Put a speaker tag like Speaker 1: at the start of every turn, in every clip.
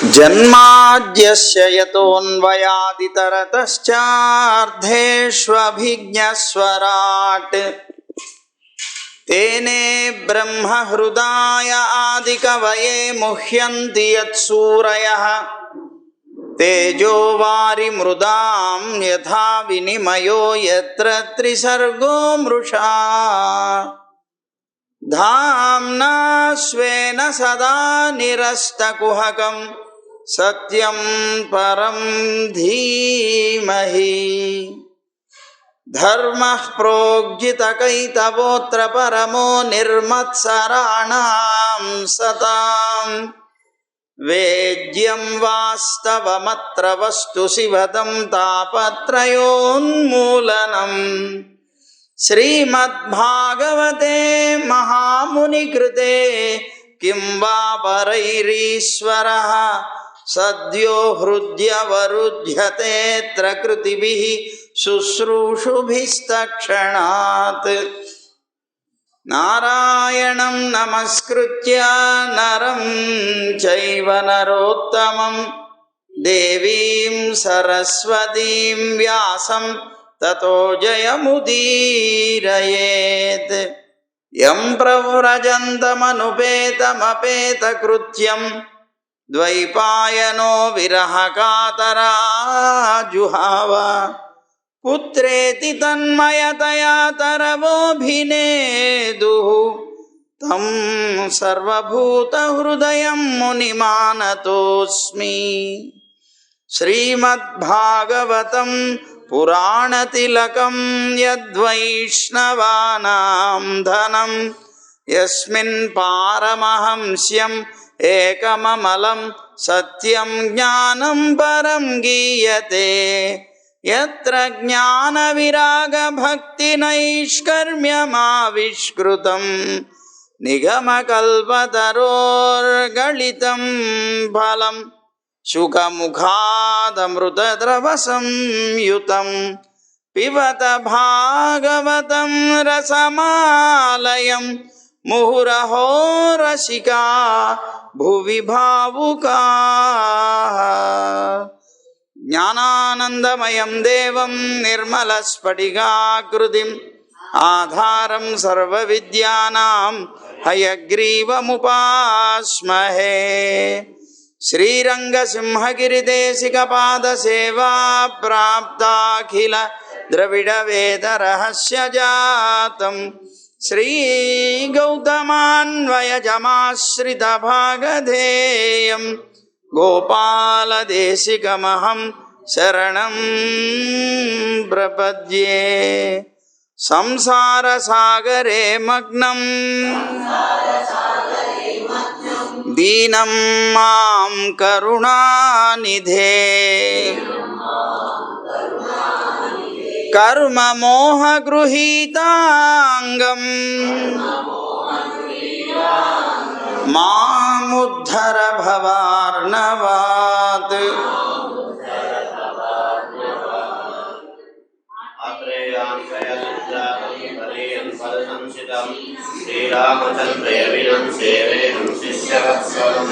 Speaker 1: జన్మాద్యస్య యతోన్వయాదితరతశ్చార్థేష్వభిజ్ఞస్వరాట్ తేనే బ్రహ్మహృదాయ ఆదికవయే ముహ్యంతి యత్సూరయః తేజో వారిమృదాం యథా వినిమయో యత్ర త్రిసర్గో మృషా ధామ్నా స్వేన సదా నిరస్తకుహకం సత్యం పరం ధీమహి ధర్మః ప్రోజ్జితకైతవోత్ర పరమో నిర్మత్సరాణాం సతాం వేద్యం వాస్తవమత్ర వస్తు శివతం తాపత్రయోన్మూలనం శ్రీమద్భాగవతే మహామునికృతే కిం వా పరైరీశ్వరః సద్యో హృద్యవరుధ్యతేత్ర కృతిభిః శుశ్రూషుభిస్తక్షణాత్ నారాయణం నమస్కృత్య నరం చైవ నరోత్తమం దేవీం సరస్వతీం వ్యాసం తతో జయముదీరయేత్. యం ప్రవ్రజంతమనుపేతమపేతకృత్యం ద్వైపాయనో విరహకాతరాజుహావ పుత్రేతి తన్మయతయా తరవోభినేదుః తం సర్వభూతహృదయం మునిమానతోస్మి. శ్రీమద్భాగవతం పురాణతిలకం యద్వైష్ణవానాం ధనం యస్మిన్ పారమహంస్యం ఏకమమలం సత్యం జ్ఞానం పరం గీయతే యత్ర జ్ఞాన విరాగ భక్తి నైష్కర్మ్యమావిష్కృతం నిగమకల్పతరోర్గళితం ఫలం శుకముఖాదమృతద్రవ సంయుతం పిబత భాగవతం రసమాలయం ముహురహో రసికా భువి భావుకాః. జ్ఞానానందమయం దేవం నిర్మలస్ఫటికాకృతిం ఆధారం సర్వవిద్యానాం హయగ్రీవముపాస్మహే. శ్రీరంగసింహగిరిదేశికపాదసేవా ప్రాప్తాఖిల ద్రవిడవేదరహస్యజాతం శ్రీగౌతమాన్వయజమాశ్రితభాగధేయం గోపాలదేశికమహం శరణం ప్రపద్యే. సంసారసాగరే మగ్నం దీనం మాం కరుణానిధే. కర్మమోహగృహీతాంగం మాముద్ధర భవార్ణవాత్.
Speaker 2: శ్రీరామచంద్రయవినం సేవేహం శిష్యవత్సలం.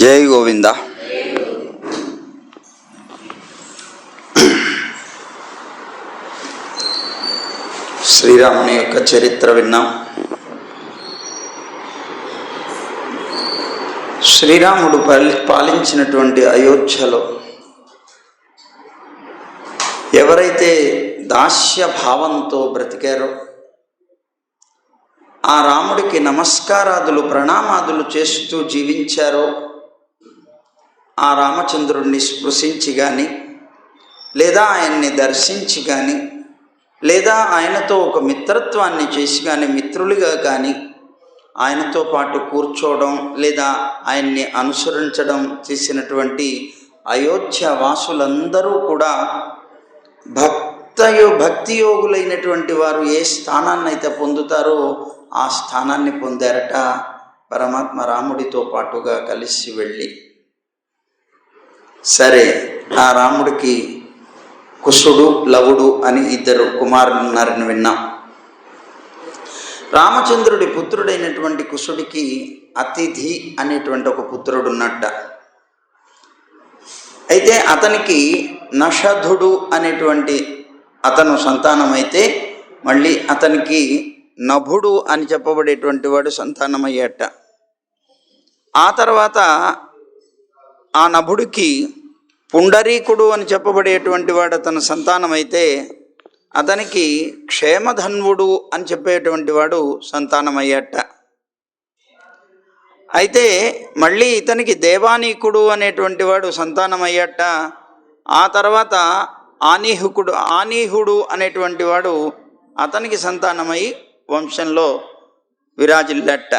Speaker 1: జై గోవింద. శ్రీరాముని యొక్క చరిత్ర విన్నాం. శ్రీరాముడు పాలించినటువంటి అయోధ్యలో ఎవరైతే దాస్య భావంతో బ్రతికారో, ఆ రాముడికి నమస్కారాదులు ప్రణామాదులు చేస్తూ జీవించారో, ఆ రామచంద్రుడిని స్పృశించి కానీ, లేదా ఆయన్ని దర్శించి కానీ, లేదా ఆయనతో ఒక మిత్రత్వాన్ని చేసి కానీ, మిత్రులుగా కానీ ఆయనతో పాటు కూర్చోవడం లేదా ఆయన్ని అనుసరించడం చేసినటువంటి అయోధ్య వాసులందరూ కూడా భక్తి యోగులైనటువంటి వారు ఏ స్థానాన్ని అయితే పొందుతారో ఆ స్థానాన్ని పొందారట పరమాత్మ రాముడితో పాటుగా కలిసి వెళ్ళి. సరే, ఆ రాముడికి కుశుడు లవుడు అని ఇద్దరు కుమారులు ఉన్నారని విన్నాం. రామచంద్రుడి పుత్రుడైనటువంటి కుశుడికి అతిథి అనేటువంటి ఒక పుత్రుడు ఉన్నట్ట. అయితే అతనికి నషధుడు అనేటువంటి అతను సంతానమైతే మళ్ళీ అతనికి నభుడు అని చెప్పబడేటువంటి వాడు సంతానమయ్యాట. ఆ తర్వాత ఆ నభుడికి పుండరీకుడు అని చెప్పబడేటువంటి వాడు అతని సంతానమైతే అతనికి క్షేమధన్వుడు అని చెప్పేటువంటి వాడు సంతానమయ్యాట. అయితే మళ్ళీ ఇతనికి దేవానీకుడు అనేటువంటి వాడు సంతానమయ్యాట. ఆ తర్వాత ఆనీహుడు అనేటువంటి వాడు అతనికి సంతానమై వంశంలో విరాజిల్లట.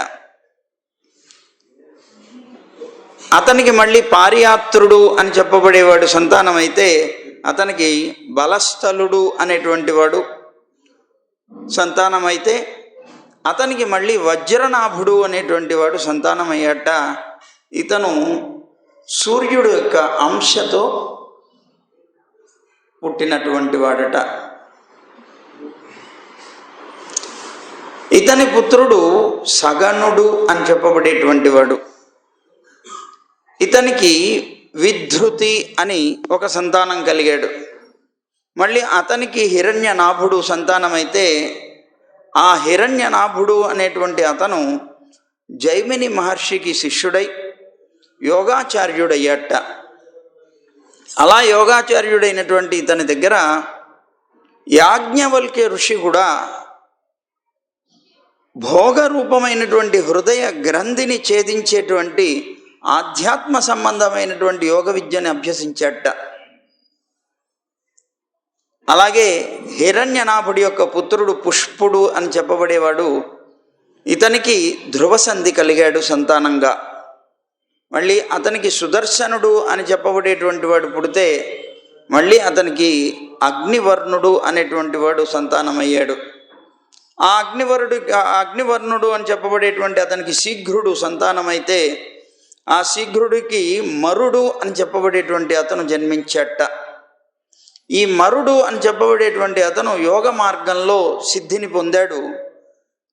Speaker 1: అతనికి మళ్ళీ పారియాత్రుడు అని చెప్పబడేవాడు సంతానమైతే అతనికి బలస్థలుడు అనేటువంటి వాడు సంతానమైతే అతనికి మళ్ళీ వజ్రనాభుడు అనేటువంటి వాడు సంతానమయ్యాట. ఇతను సూర్యుడు యొక్క అంశతో పుట్టినటువంటి వాడట. ఇతని పుత్రుడు సగనుడు అని చెప్పబడేటువంటి వాడు. ఇతనికి విధృతి అని ఒక సంతానం కలిగాడు. మళ్ళీ అతనికి హిరణ్యనాభుడు సంతానమైతే ఆ హిరణ్యనాభుడు అనేటువంటి అతను జైమిని మహర్షికి శిష్యుడై యోగాచార్యుడయ్యాట. అలా యోగాచార్యుడైనటువంటి ఇతని దగ్గర యాజ్ఞవల్క్య ఋషి కూడా భోగరూపమైనటువంటి హృదయ గ్రంథిని ఛేదించేటువంటి ఆధ్యాత్మ సంబంధమైనటువంటి యోగ విద్యని అభ్యసించాట. అలాగే హిరణ్యనాభుడి యొక్క పుత్రుడు పుష్పుడు అని చెప్పబడేవాడు. ఇతనికి ధ్రువసంధి కలిగాడు సంతానంగా. మళ్ళీ అతనికి సుదర్శనుడు అని చెప్పబడేటువంటి వాడు పుడితే మళ్ళీ అతనికి అగ్నివర్ణుడు అనేటువంటి వాడు సంతానమయ్యాడు. ఆ అగ్నివర్ణుడు అని చెప్పబడేటువంటి అతనికి శీఘ్రుడు సంతానమైతే ఆ శీఘ్రుడికి మరుడు అని చెప్పబడేటువంటి అతను జన్మించట. ఈ మరుడు అని చెప్పబడేటువంటి అతను యోగ మార్గంలో సిద్ధిని పొందాడు.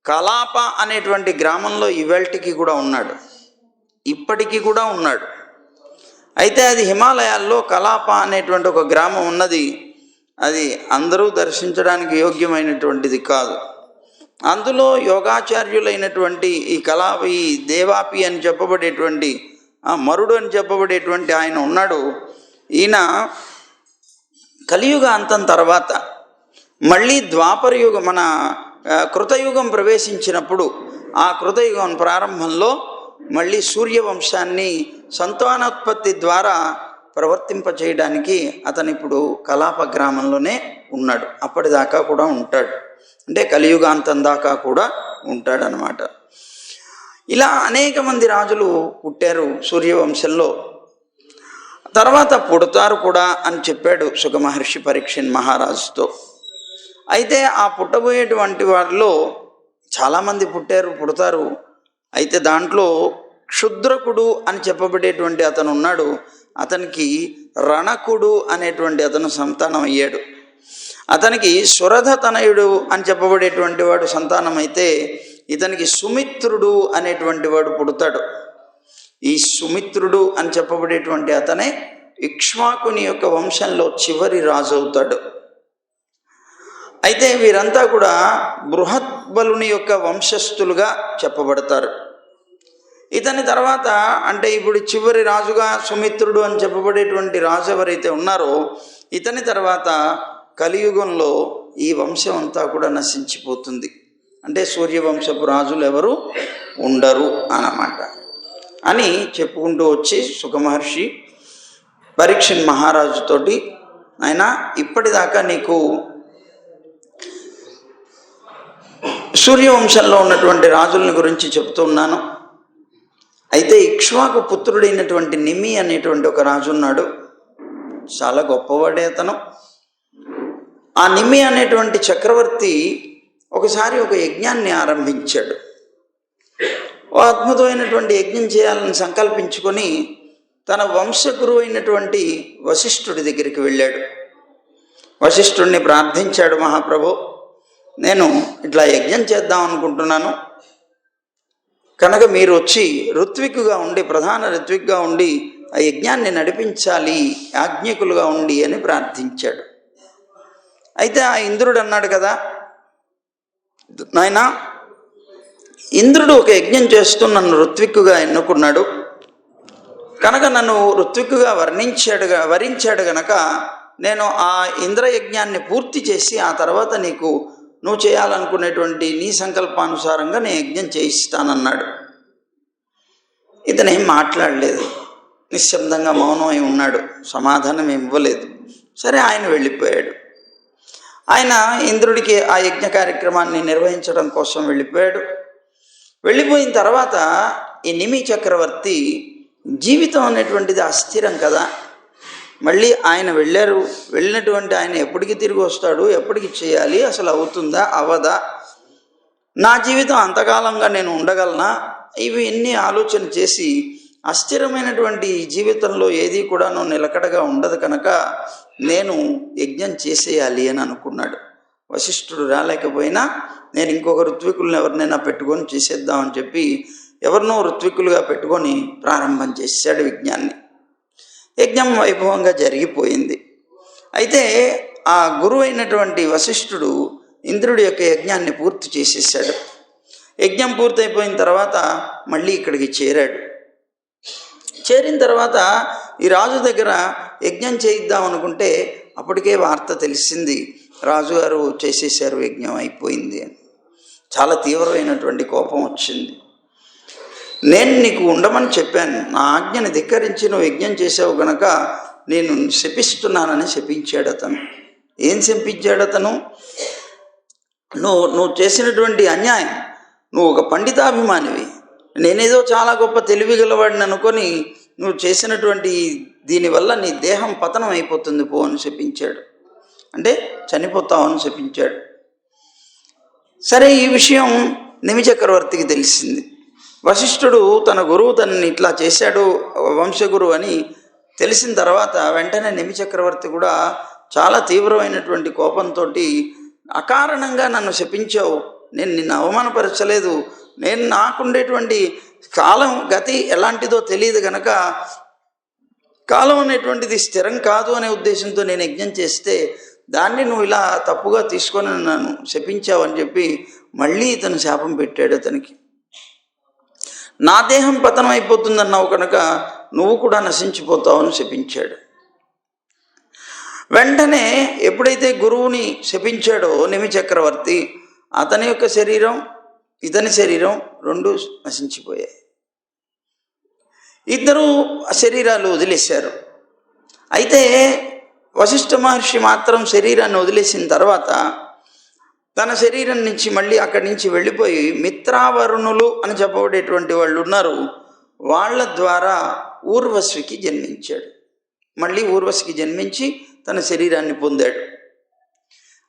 Speaker 1: కలాప అనేటువంటి గ్రామంలో ఇవాల్టికి కూడా ఉన్నాడు, ఇప్పటికీ కూడా ఉన్నాడు. అయితే అది హిమాలయాల్లో కలాప అనేటువంటి ఒక గ్రామం ఉన్నది. అది అందరూ దర్శించడానికి యోగ్యమైనటువంటిది కాదు. అందులో యోగాచార్యులైనటువంటి ఈ దేవాపి అని చెప్పబడేటువంటి మరుడు అని చెప్పబడేటువంటి ఆయన ఉన్నాడు. ఈయన కలియుగ అంతం తర్వాత మళ్ళీ ద్వాపరయుగం మన కృతయుగం ప్రవేశించినప్పుడు ఆ కృతయుగం ప్రారంభంలో మళ్ళీ సూర్యవంశాన్ని సంతానోత్పత్తి ద్వారా ప్రవర్తింపచేయడానికి అతను ఇప్పుడు కలాప గ్రామంలోనే ఉన్నాడు. అప్పటిదాకా కూడా ఉంటాడు, అంటే కలియుగాంతం దాకా కూడా ఉంటాడనమాట. ఇలా అనేక మంది రాజులు పుట్టారు సూర్యవంశంలో. తర్వాత పుడతారు కూడా అని చెప్పాడు సుఖ మహర్షి పరీక్షణ్ మహారాజుతో. అయితే ఆ పుట్టబోయేటువంటి వారిలో చాలామంది పుడతారు. అయితే దాంట్లో క్షుద్రకుడు అని చెప్పబడేటువంటి అతను ఉన్నాడు. అతనికి రణకుడు అనేటువంటి అతను సంతానం అయ్యాడు. అతనికి సురధ తనయుడు అని చెప్పబడేటువంటి వాడు సంతానం అయితే ఇతనికి సుమిత్రుడు అనేటువంటి వాడు పుడతాడు. ఈ సుమిత్రుడు అని చెప్పబడేటువంటి అతనే ఇక్ష్వాకుని యొక్క వంశంలో చివరి రాజు అవుతాడు. అయితే వీరంతా కూడా బృహద్బలుని యొక్క వంశస్థులుగా చెప్పబడతారు. ఇతని తర్వాత అంటే ఇప్పుడు చివరి రాజుగా సుమిత్రుడు అని చెప్పబడేటువంటి రాజు ఎవరైతే ఉన్నారో ఇతని తర్వాత కలియుగంలో ఈ వంశం అంతా కూడా నశించిపోతుంది. అంటే సూర్యవంశపు రాజులు ఎవరు ఉండరు అన్నమాట అని చెప్పుకుంటూ వచ్చి సుఖమహర్షి పరీక్షణ్ మహారాజుతోటి, ఆయన ఇప్పటిదాకా నీకు సూర్యవంశంలో ఉన్నటువంటి రాజులని గురించి చెప్తున్నాను. అయితే ఇక్ష్వాకు పుత్రుడైనటువంటి నిమి అనేటువంటి ఒక రాజు ఉన్నాడు. చాలా గొప్పవాడే అతను. ఆ నిమి అనేటువంటి చక్రవర్తి ఒకసారి ఒక యజ్ఞాన్ని ఆరంభించాడు. ఓ అద్భుతమైనటువంటి యజ్ఞం చేయాలని సంకల్పించుకొని తన వంశగురువు అయినటువంటి వశిష్ఠుడి దగ్గరికి వెళ్ళాడు. వశిష్ఠుడిని ప్రార్థించాడు, మహాప్రభు, నేను ఇట్లా యజ్ఞం చేద్దాం అనుకుంటున్నాను కనుక మీరు వచ్చి ఋత్విక్కుగా ఉండి, ప్రధాన ఋత్విక్గా ఉండి ఆ యజ్ఞాన్ని నడిపించాలి, యాజ్ఞికులుగా ఉండి అని ప్రార్థించాడు. అయితే ఆ ఇంద్రుడు అన్నాడు కదా, నాయనా, ఇంద్రుడు ఒక యజ్ఞం చేస్తూ నన్ను ఋత్విక్కుగా ఎన్నుకున్నాడు కనుక నన్ను ఋత్విక్కుగా వరించాడు గనక నేను ఆ ఇంద్రయజ్ఞాన్ని పూర్తి చేసి ఆ తర్వాత నువ్వు చేయాలనుకునేటువంటి నీ సంకల్పానుసారంగా నేను యజ్ఞం చేయిస్తానన్నాడు. ఇతనేం మాట్లాడలేదు, నిశ్శబ్దంగా మౌనమై ఉన్నాడు, సమాధానం ఇవ్వలేదు. సరే, ఆయన వెళ్ళిపోయాడు. ఆయన ఇంద్రుడికి ఆ యజ్ఞ కార్యక్రమాన్ని నిర్వహించడం కోసం వెళ్ళిపోయాడు. వెళ్ళిపోయిన తర్వాత ఈ నిమి చక్రవర్తి, జీవితం అనేటువంటిది అస్థిరం కదా, మళ్ళీ ఆయన వెళ్ళినటువంటి ఆయన ఎప్పటికి తిరిగి వస్తాడు, ఎప్పటికి చేయాలి, అసలు అవుతుందా అవదా, నా జీవితం అంతకాలంగా నేను ఉండగలనా, ఇవి ఎన్ని ఆలోచన చేసి అస్థిరమైనటువంటి జీవితంలో ఏది కూడా నిలకడగా ఉండదు కనుక నేను యజ్ఞం చేసేయాలి అని అనుకున్నాడు. వశిష్ఠుడు రాలేకపోయినా నేను ఇంకొక ఋత్వికులను ఎవరినైనా పెట్టుకొని చేసేద్దామని చెప్పి ఎవరినో ఋత్వికులుగా పెట్టుకొని ప్రారంభం చేశాడు యజ్ఞాన్ని. యజ్ఞం వైభవంగా జరిగిపోయింది. అయితే ఆ గురువు అయినటువంటి వశిష్ఠుడు ఇంద్రుడి యొక్క యజ్ఞాన్ని పూర్తి చేసేసాడు. యజ్ఞం పూర్తయిపోయిన తర్వాత మళ్ళీ ఇక్కడికి చేరాడు. చేరిన తర్వాత ఈ రాజు దగ్గర యజ్ఞం చేయిద్దాం అనుకుంటే అప్పటికే వార్త తెలిసింది, రాజుగారు చేసేసారు, యజ్ఞం అయిపోయింది అని. చాలా తీవ్రమైనటువంటి కోపం వచ్చింది. నేను నీకు ఉండమని చెప్పాను, నా ఆజ్ఞని ధిక్కరించి నువ్వు యజ్ఞం చేసావు గనక నేను శపిస్తున్నానని శపించాడు అతను. ఏం శపించాడు అతను? నువ్వు చేసినటువంటి అన్యాయం, నువ్వు ఒక పండితాభిమానివి, నేనేదో చాలా గొప్ప తెలివి గలవాడిని అనుకొని నువ్వు చేసినటువంటి దీనివల్ల నీ దేహం పతనం అయిపోతుంది పో అని శపించాడు. అంటే చనిపోతావు అని శపించాడు. సరే, ఈ విషయం నిమి చక్రవర్తికి తెలిసింది. వశిష్ఠుడు తన గురువు తనని ఇట్లా చేశాడు, వంశగురువు అని తెలిసిన తర్వాత వెంటనే నిమి చక్రవర్తి కూడా చాలా తీవ్రమైనటువంటి కోపంతో, అకారణంగా నన్ను శపించావు, నేను నిన్ను అవమానపరచలేదు, నేను నాకుండేటువంటి కాలం గతి ఎలాంటిదో తెలియదు గనక కాలం అనేటువంటిది స్థిరం కాదు అనే ఉద్దేశంతో నేను యజ్ఞం చేస్తే దాన్ని నువ్వు ఇలా తప్పుగా తీసుకొని నన్ను శపించావు అని చెప్పి మళ్ళీ ఇతను శాపం పెట్టాడు అతనికి. నా దేహం పతనం అయిపోతుందన్నావు కనుక నువ్వు కూడా నశించిపోతావు అని శపించాడు. వెంటనే ఎప్పుడైతే గురువుని శపించాడో నిమి చక్రవర్తి, అతని యొక్క శరీరం ఇతని శరీరం రెండు నశించిపోయాయి. ఇద్దరు శరీరాలు వదిలేశారు. అయితే వశిష్ఠ మహర్షి మాత్రం శరీరాన్ని వదిలేసిన తర్వాత తన శరీరం నుంచి మళ్ళీ అక్కడి నుంచి వెళ్ళిపోయి మిత్రావరుణులు అని చెప్పబడేటువంటి వాళ్ళు ఉన్నారు, వాళ్ళ ద్వారా ఊర్వశికి జన్మించాడు. మళ్ళీ ఊర్వశికి జన్మించి తన శరీరాన్ని పొందాడు.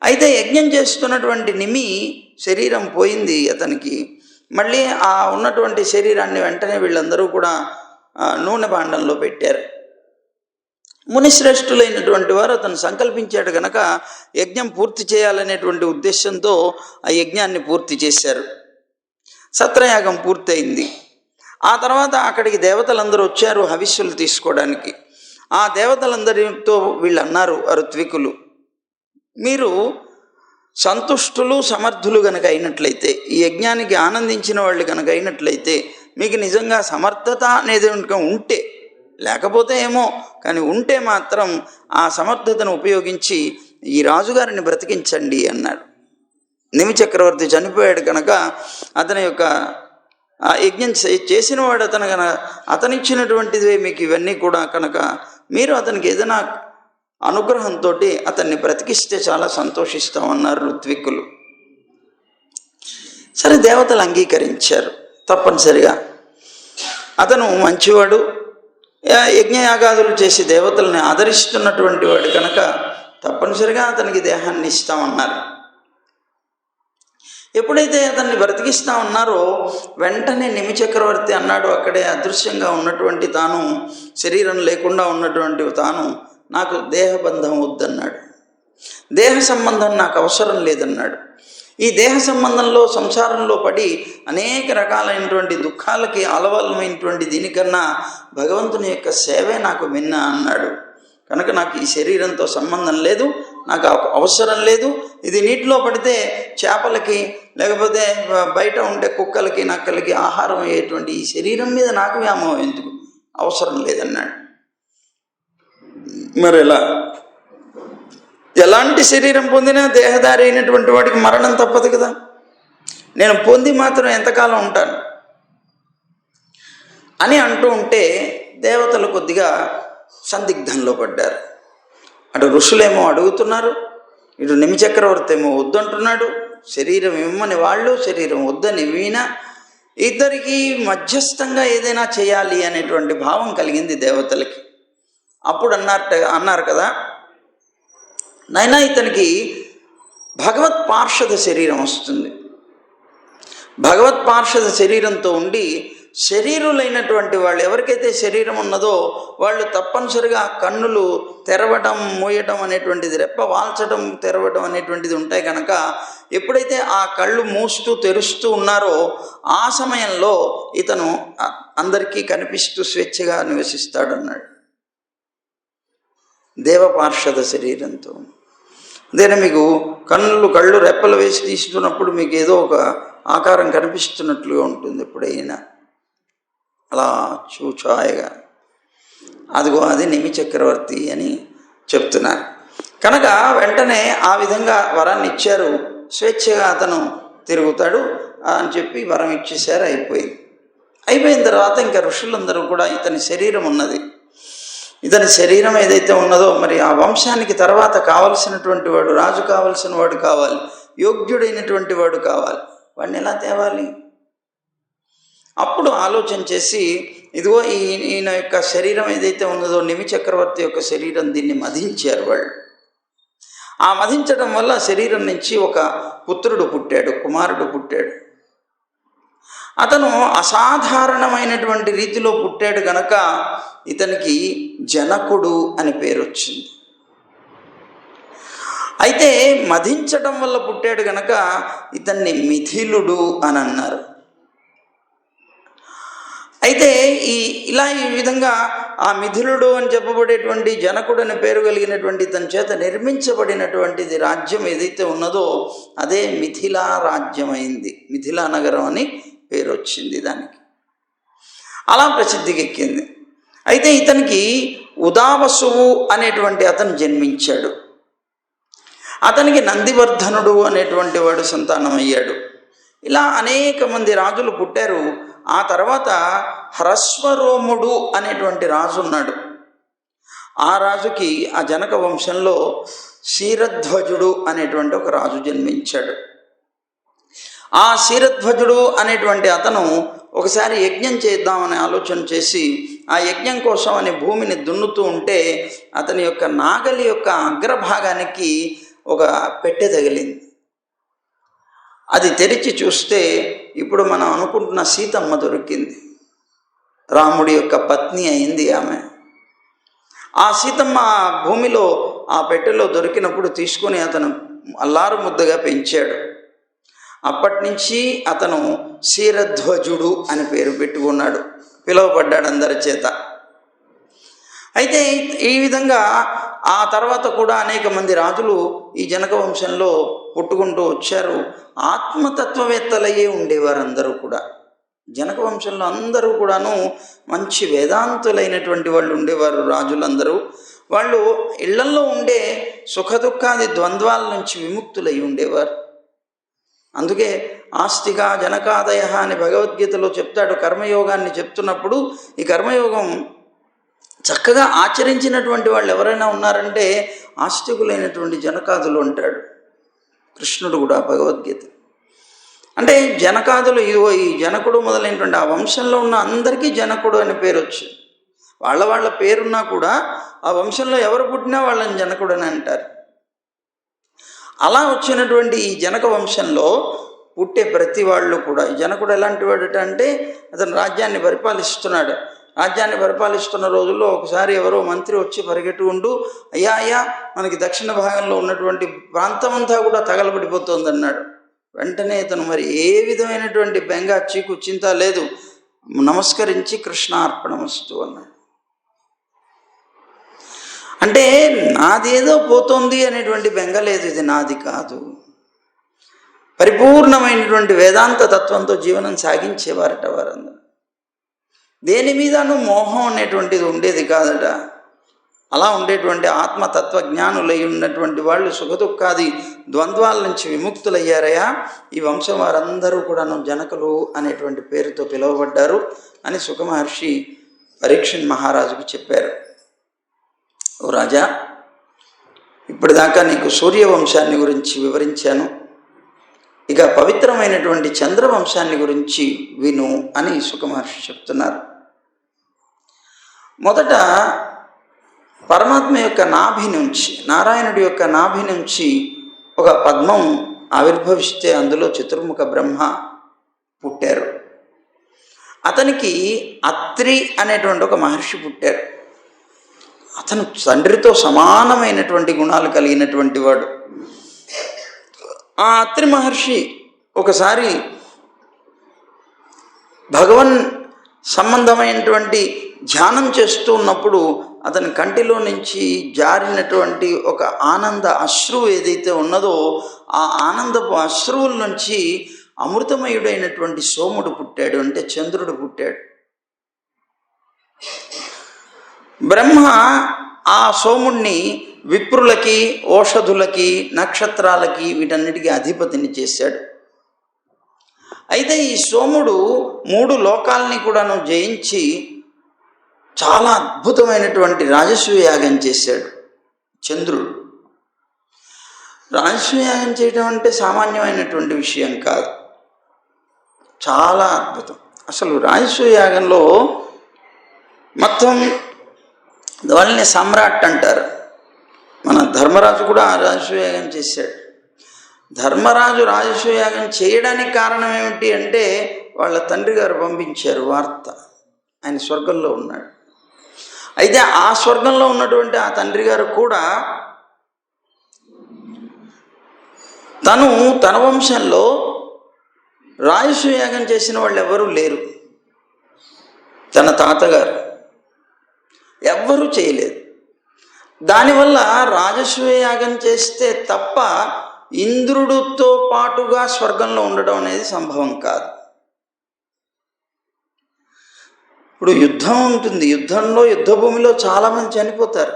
Speaker 1: అయితే యజ్ఞం చేస్తున్నటువంటి నిమి శరీరం పోయింది అతనికి. మళ్ళీ ఆ ఉన్నటువంటి శరీరాన్ని వెంటనే వీళ్ళందరూ కూడా నూనె భాండంలో పెట్టారు. మునిశ్రేష్ఠులైనటువంటి వారు అతను సంకల్పించాడు గనక యజ్ఞం పూర్తి చేయాలనేటువంటి ఉద్దేశంతో ఆ యజ్ఞాన్ని పూర్తి చేశారు. సత్రయాగం పూర్తయింది. ఆ తర్వాత అక్కడికి దేవతలందరూ వచ్చారు హవిస్సులు తీసుకోవడానికి. ఆ దేవతలందరితో వీళ్ళు అన్నారు, ఋత్వికులు, మీరు సంతుష్టులు సమర్థులు గనక అయినట్లయితే, ఈ యజ్ఞానికి ఆనందించిన వాళ్ళు కనుక అయినట్లయితే, మీకు నిజంగా సమర్థత అనేది ఉంటే, లేకపోతే ఏమో కానీ ఉంటే మాత్రం ఆ సమర్థతను ఉపయోగించి ఈ రాజుగారిని బ్రతికించండి అన్నారు. నిమి చక్రవర్తి చనిపోయాడు కనుక అతని యొక్క యజ్ఞం చేసిన వాడు అతనిచ్చినటువంటిదే మీకు ఇవన్నీ కూడా కనుక మీరు అతనికి ఏదైనా అనుగ్రహంతో అతన్ని బ్రతికిస్తే చాలా సంతోషిస్తామన్నారు ఋత్విక్కులు. సరే, దేవతలు అంగీకరించారు. తప్పనిసరిగా అతను మంచివాడు, యజ్ఞయాగాదులు చేసి దేవతల్ని ఆదరిస్తున్నటువంటి వాడు కనుక తప్పనిసరిగా అతనికి దేహాన్ని ఇస్తామన్నారు. ఎప్పుడైతే అతన్ని బ్రతికిస్తా ఉన్నారో వెంటనే నిమి చక్రవర్తి అన్నాడు, అక్కడే అదృశ్యంగా ఉన్నటువంటి తాను, శరీరం లేకుండా ఉన్నటువంటి తాను, నాకు దేహబంధం వద్దన్నాడు. దేహ సంబంధం నాకు అవసరం లేదన్నాడు. ఈ దేహ సంబంధంలో సంసారంలో పడి అనేక రకాలైనటువంటి దుఃఖాలకి ఆలవాలమైనటువంటి దీనికన్నా భగవంతుని యొక్క సేవే నాకు మిన్న అన్నాడు. కనుక నాకు ఈ శరీరంతో సంబంధం లేదు, నాకు అవసరం లేదు. ఇది నీటిలో పడితే చేపలకి లేకపోతే బయట ఉండే కుక్కలకి నక్కలకి ఆహారం అయ్యేటువంటి ఈ శరీరం మీద నాకు వ్యామోహం ఎందుకు, అవసరం లేదన్నాడు. మరి ఎలాంటి శరీరం పొందినా దేహదారి అయినటువంటి వాడికి మరణం తప్పదు కదా. నేను పొంది మాత్రం ఎంతకాలం ఉంటాను అని అంటూ ఉంటే దేవతలు కొద్దిగా సందిగ్ధంలో పడ్డారు. అటు ఋషులేమో అడుగుతున్నారు, ఇటు నిమి చక్రవర్తి ఏమో వద్దంటున్నాడు. శరీరం ఇమ్మని వాళ్ళు, శరీరం వద్దని వీణ, ఇద్దరికి మధ్యస్థంగా ఏదైనా చేయాలి అనేటువంటి భావం కలిగింది దేవతలకి. అప్పుడు అన్నారు కదా, నైనా ఇతనికి భగవత్ పార్షద శరీరం వస్తుంది. భగవత్ పార్షద శరీరంతో ఉండి శరీరులైనటువంటి వాళ్ళు ఎవరికైతే శరీరం ఉన్నదో వాళ్ళు తప్పనిసరిగా కన్నులు తెరవడం మూయటం అనేటువంటిది, రెప్ప వాల్చడం తెరవడం అనేటువంటిది ఉంటాయి. కనుక ఎప్పుడైతే ఆ కళ్ళు మూస్తూ తెరుస్తూ ఉన్నారో ఆ సమయంలో ఇతను అందరికీ కనిపిస్తూ స్వేచ్ఛగా నివసిస్తాడన్నాడు దేవపార్షద శరీరంతో. అదేనా మీకు కళ్ళు రెప్పలు వేసి తీస్తున్నప్పుడు మీకు ఏదో ఒక ఆకారం కనిపిస్తున్నట్లుగా ఉంటుంది ఎప్పుడైనా, అలా చూచాయగా. అదిగో అది నిమి చక్రవర్తి అని చెప్తున్నారు. కనుక వెంటనే ఆ విధంగా వరాన్ని ఇచ్చారు, స్వేచ్ఛగా అతను తిరుగుతాడు అని చెప్పి వరం ఇచ్చేసారు. అయిపోయిన తర్వాత ఇంకా ఋషులందరూ కూడా ఇతని శరీరం ఉన్నది, ఇతని శరీరం ఏదైతే ఉన్నదో మరి ఆ వంశానికి తర్వాత కావలసినటువంటి వాడు, రాజు కావలసిన వాడు కావాలి, యోగ్యుడైనటువంటి వాడు కావాలి, వాడిని ఎలా తేవాలి? అప్పుడు ఆలోచన చేసి ఇదిగో ఈయన యొక్క శరీరం ఏదైతే ఉన్నదో నిమి చక్రవర్తి యొక్క శరీరం, దీన్ని మధించారు వాళ్ళు. ఆ మధించడం వల్ల శరీరం నుంచి ఒక పుత్రుడు పుట్టాడు, కుమారుడు పుట్టాడు. అతను అసాధారణమైనటువంటి రీతిలో పుట్టాడు గనక ఇతనికి జనకుడు అని పేరు వచ్చింది. అయితే మధించడం వల్ల పుట్టాడు గనక ఇతన్ని మిథిలుడు అని అన్నారు. అయితే ఈ విధంగా ఆ మిథిలుడు అని చెప్పబడేటువంటి జనకుడు అని పేరు కలిగినటువంటి ఇతని చేత నిర్మించబడినటువంటిది రాజ్యం ఏదైతే ఉన్నదో అదే మిథిలా రాజ్యం అయింది. మిథిలా నగరం అని పేరు వచ్చింది దానికి, అలా ప్రసిద్ధికి ఎక్కింది. అయితే ఇతనికి ఉదావసువు అనేటువంటి అతను జన్మించాడు. అతనికి నందివర్ధనుడు అనేటువంటి వాడు సంతానమయ్యాడు. ఇలా అనేక మంది రాజులు పుట్టారు. ఆ తర్వాత హ్రస్వరోముడు అనేటువంటి రాజు ఉన్నాడు. ఆ రాజుకి ఆ జనక వంశంలో క్షీరధ్వజుడు అనేటువంటి ఒక రాజు జన్మించాడు. ఆ క్షీరధ్వజుడు అనేటువంటి అతను ఒకసారి యజ్ఞం చేద్దామని ఆలోచన చేసి ఆ యజ్ఞం కోసం అని భూమిని దున్నుతూ ఉంటే అతని యొక్క నాగలి యొక్క అగ్రభాగానికి ఒక పెట్టె తగిలింది. అది తెరిచి చూస్తే ఇప్పుడు మనం అనుకుంటున్న సీతమ్మ దొరికింది. రాముడి యొక్క పత్ని అయింది ఆమె. ఆ సీతమ్మ భూమిలో ఆ పెట్టెలో దొరికినప్పుడు తీసుకొని అతను అల్లారు ముద్దగా పెంచాడు. అప్పటి నుంచి అతను క్షీరధ్వజుడు అని పేరు పెట్టుకున్నాడు, పిలువబడ్డాడు అందరి చేత. అయితే ఈ విధంగా ఆ తర్వాత కూడా అనేక మంది రాజులు ఈ జనక వంశంలో పుట్టుకుంటూ వచ్చారు. ఆత్మతత్వవేత్తలయ్యే ఉండేవారు అందరూ కూడా. జనక వంశంలో అందరూ కూడాను మంచి వేదాంతులైనటువంటి వాళ్ళు ఉండేవారు. రాజులందరూ వాళ్ళు ఇళ్లల్లో ఉండే సుఖదుఖాది ద్వంద్వాల నుంచి విముక్తులై ఉండేవారు. అందుకే ఆస్తిక జనకాదయ అని భగవద్గీతలో చెప్తాడు. కర్మయోగాన్ని చెప్తున్నప్పుడు ఈ కర్మయోగం చక్కగా ఆచరించినటువంటి వాళ్ళు ఎవరైనా ఉన్నారంటే ఆస్తికులైనటువంటి జనకాదులు అంటాడు కృష్ణుడు కూడా భగవద్గీత. అంటే జనకాదులు ఇదిగో ఈ జనకుడు మొదలైనటువంటి ఆ వంశంలో ఉన్న అందరికీ జనకుడు అని పేరు వచ్చింది. వాళ్ళ పేరున్నా కూడా ఆ వంశంలో ఎవరు పుట్టినా వాళ్ళని జనకుడు అని అంటారు. అలా వచ్చినటువంటి ఈ జనక వంశంలో పుట్టే ప్రతి వాళ్ళు కూడా, జనకుడు ఎలాంటి వాడు అంటే అతను రాజ్యాన్ని పరిపాలిస్తున్నాడు. రాజ్యాన్ని పరిపాలిస్తున్న రోజుల్లో ఒకసారి ఎవరో మంత్రి వచ్చి పరిగెట్టుకుంటూ, అయ్యా అయ్యా మనకి దక్షిణ భాగంలో ఉన్నటువంటి ప్రాంతం అంతా కూడా తగలబడిపోతుంది అన్నాడు. వెంటనే ఇతను మరి ఏ విధమైనటువంటి బెంగ చీకు చింత లేదు, నమస్కరించి కృష్ణార్పణమస్తు అన్నాడు. అంటే నాదేదో పోతుంది అనేటువంటి బెంగ లేదు, ఇది నాది కాదు. పరిపూర్ణమైనటువంటి వేదాంత తత్వంతో జీవనం సాగించేవారట వారందరూ. దేని మీదను మోహం అనేటువంటిది ఉండేది కాదట. అలా ఉండేటువంటి ఆత్మతత్వజ్ఞానులై ఉన్నటువంటి వాళ్ళు సుఖదుఖాది ద్వంద్వాల నుంచి విముక్తులయ్యారయా. ఈ వంశం వారందరూ కూడాను జనకులు అనేటువంటి పేరుతో పిలువబడ్డారు అని సుఖమహర్షి పరీక్షణ్ మహారాజుకు చెప్పారు. ఓ రాజా, ఇప్పటిదాకా నీకు సూర్యవంశాన్ని గురించి వివరించాను, ఇక పవిత్రమైనటువంటి చంద్రవంశాన్ని గురించి విను అని సుఖమహర్షి చెప్తున్నారు. మొదట పరమాత్మ యొక్క నాభి నుంచి, నారాయణుడి యొక్క నాభి నుంచి ఒక పద్మం ఆవిర్భవిస్తే అందులో చతుర్ముఖ బ్రహ్మ పుట్టారు. అతనికి అత్రి అనేటువంటి ఒక మహర్షి పుట్టారు. అతను తండ్రితో సమానమైనటువంటి గుణాలు కలిగినటువంటి వాడు. ఆ అత్రి మహర్షి ఒకసారి భగవన్ సంబంధమైనటువంటి ధ్యానం చేస్తూ ఉన్నప్పుడు అతని కంటిలో నుంచి జారినటువంటి ఒక ఆనంద అశ్రువు ఏదైతే ఉన్నదో, ఆ ఆనందపు అశ్రువుల నుంచి అమృతమయుడైనటువంటి సోముడు పుట్టాడు, అంటే చంద్రుడు పుట్టాడు. బ్రహ్మ ఆ సోముణ్ణి విప్రులకి, ఓషధులకి, నక్షత్రాలకి, వీటన్నిటికీ అధిపతిని చేశాడు. అయితే ఈ సోముడు 3 లోకాలని కూడాను జయించి చాలా అద్భుతమైనటువంటి రాజసూయ యాగం చేశాడు. చంద్రుడు రాజసూయ యాగం చేయడం అంటే సామాన్యమైనటువంటి విషయం కాదు, చాలా అద్భుతం. అసలు రాజసూయ యాగంలో మొత్తం వాళ్ళని సమ్రాట్ అంటారు. మన ధర్మరాజు కూడా రాజసూయాగం చేశాడు. ధర్మరాజు రాజసూయాగం చేయడానికి కారణం ఏమిటి అంటే వాళ్ళ తండ్రి గారు పంపించారు వార్త, ఆయన స్వర్గంలో ఉన్నాడు. అయితే ఆ స్వర్గంలో ఉన్నటువంటి ఆ తండ్రి గారు కూడా తన వంశంలో రాజసూయాగం చేసిన వాళ్ళు ఎవరూ లేరు. తన తాతగారు ఎవ్వరూ చేయలేదు. దానివల్ల రాజసూయ యాగం చేస్తే తప్ప ఇంద్రుడితో పాటుగా స్వర్గంలో ఉండడం అనేది సంభవం కాదు. ఇప్పుడు యుద్ధం ఉంటుంది, యుద్ధంలో యుద్ధభూమిలో చాలామంది చనిపోతారు.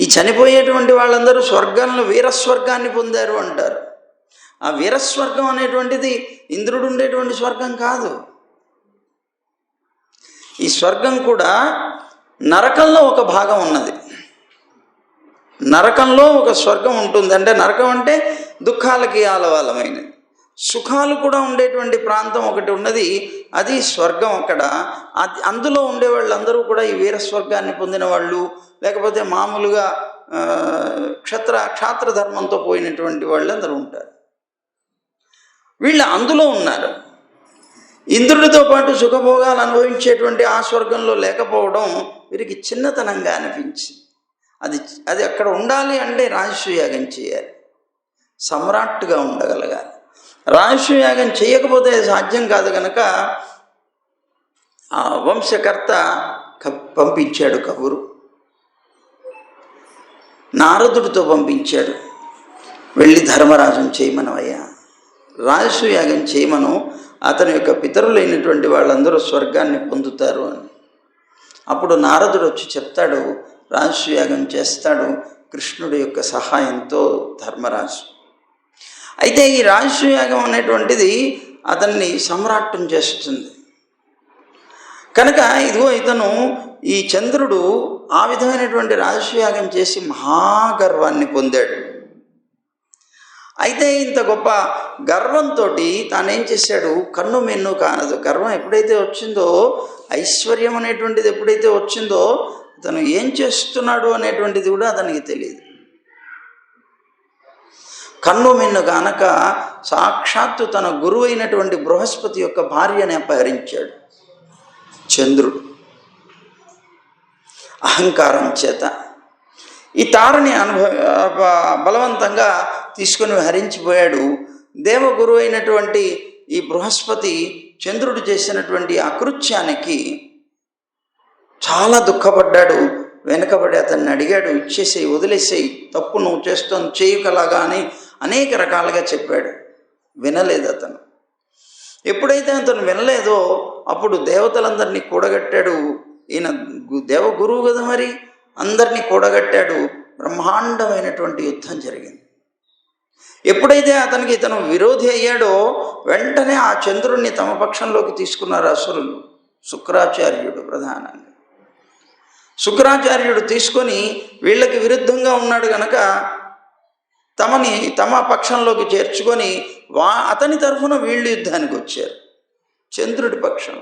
Speaker 1: ఈ చనిపోయేటువంటి వాళ్ళందరూ స్వర్గంలో వీరస్వర్గాన్ని పొందారు అంటారు. ఆ వీరస్వర్గం అనేటువంటిది ఇంద్రుడు ఉండేటువంటి స్వర్గం కాదు. ఈ స్వర్గం కూడా నరకంలో ఒక భాగం ఉన్నది. నరకంలో ఒక స్వర్గం ఉంటుంది. అంటే నరకం అంటే దుఃఖాలకి ఆలవాలమైనది. సుఖాలు కూడా ఉండేటువంటి ప్రాంతం ఒకటి ఉన్నది, అది స్వర్గం. అక్కడ అందులో ఉండే వాళ్ళందరూ కూడా ఈ వీరస్వర్గాన్ని పొందిన వాళ్ళు, లేకపోతే మామూలుగా క్షాత్ర ధర్మంతో పోయినటువంటి వాళ్ళు అందరూ ఉంటారు. వీళ్ళు అందులో ఉన్నారు. ఇంద్రుడితో పాటు సుఖభోగాలు అనుభవించేటువంటి ఆ స్వర్గంలో లేకపోవడం వీరికి చిన్నతనంగా అనిపించింది. అది అక్కడ ఉండాలి అంటే రాజసూయాగం చేయాలి, సమ్రాట్గా ఉండగలగాలి. రాజసూయాగం చేయకపోతే సాధ్యం కాదు కనుక ఆ వంశకర్త పంపించాడు కబురు, నారదుడితో పంపించాడు. వెళ్ళి ధర్మరాజును చేయమనవయ్యా, రాజసూయాగం చేయమను, అతని యొక్క పితరులైనటువంటి వాళ్ళందరూ స్వర్గాన్ని పొందుతారు అని. అప్పుడు నారదుడు వచ్చి చెప్తాడు, రాజసూయాగం చేస్తాడు కృష్ణుడి యొక్క సహాయంతో ధర్మరాజు. అయితే ఈ రాజసూయాగం అనేటువంటిది అతన్ని సమ్రాట్టం చేస్తుంది కనుక ఇదిగో ఇతను ఈ చంద్రుడు ఆ విధమైనటువంటి రాజసూయాగం చేసి మహాగర్వాన్ని పొందాడు. అయితే ఇంత గొప్ప గర్వంతో తానేం చేశాడు, కన్ను మెన్ను కానదు. గర్వం ఎప్పుడైతే వచ్చిందో, ఐశ్వర్యం అనేటువంటిది ఎప్పుడైతే వచ్చిందో, అతను ఏం చేస్తున్నాడు అనేటువంటిది కూడా అతనికి తెలియదు. కన్ను మిన్ను గానక సాక్షాత్తు తన గురువు అయినటువంటి బృహస్పతి యొక్క భార్యని అపహరించాడు చంద్రుడు అహంకారం చేత. ఈ తారని బలవంతంగా తీసుకుని హరించిపోయాడు. దేవగురువు అయినటువంటి ఈ బృహస్పతి చంద్రుడు చేసినటువంటి అకృత్యానికి చాలా దుఃఖపడ్డాడు. వెనకబడి అతన్ని అడిగాడు, ఇచ్చేసేయి, వదిలేసేయి, తప్పు నువ్వు చేస్తాను, చేయకలాగా అని అనేక రకాలుగా చెప్పాడు. వినలేదు అతను. ఎప్పుడైతే అతను వినలేదో అప్పుడు దేవతలందరినీ కూడగట్టాడు. ఈయన దేవగురువు కదా, మరి అందరినీ కూడగట్టాడు. బ్రహ్మాండమైనటువంటి యుద్ధం జరిగింది. ఎప్పుడైతే ఇతను విరోధి అయ్యాడో వెంటనే ఆ చంద్రుణ్ణి తమ పక్షంలోకి తీసుకున్నారు అసురులు. శుక్రాచార్యుడు ప్రధానంగా. శుక్రాచార్యుడు తీసుకొని వీళ్ళకి విరుద్ధంగా ఉన్నాడు గనక తమ పక్షంలోకి చేర్చుకొని అతని తరఫున వీళ్ళు యుద్ధానికి వచ్చారు, చంద్రుడి పక్షం.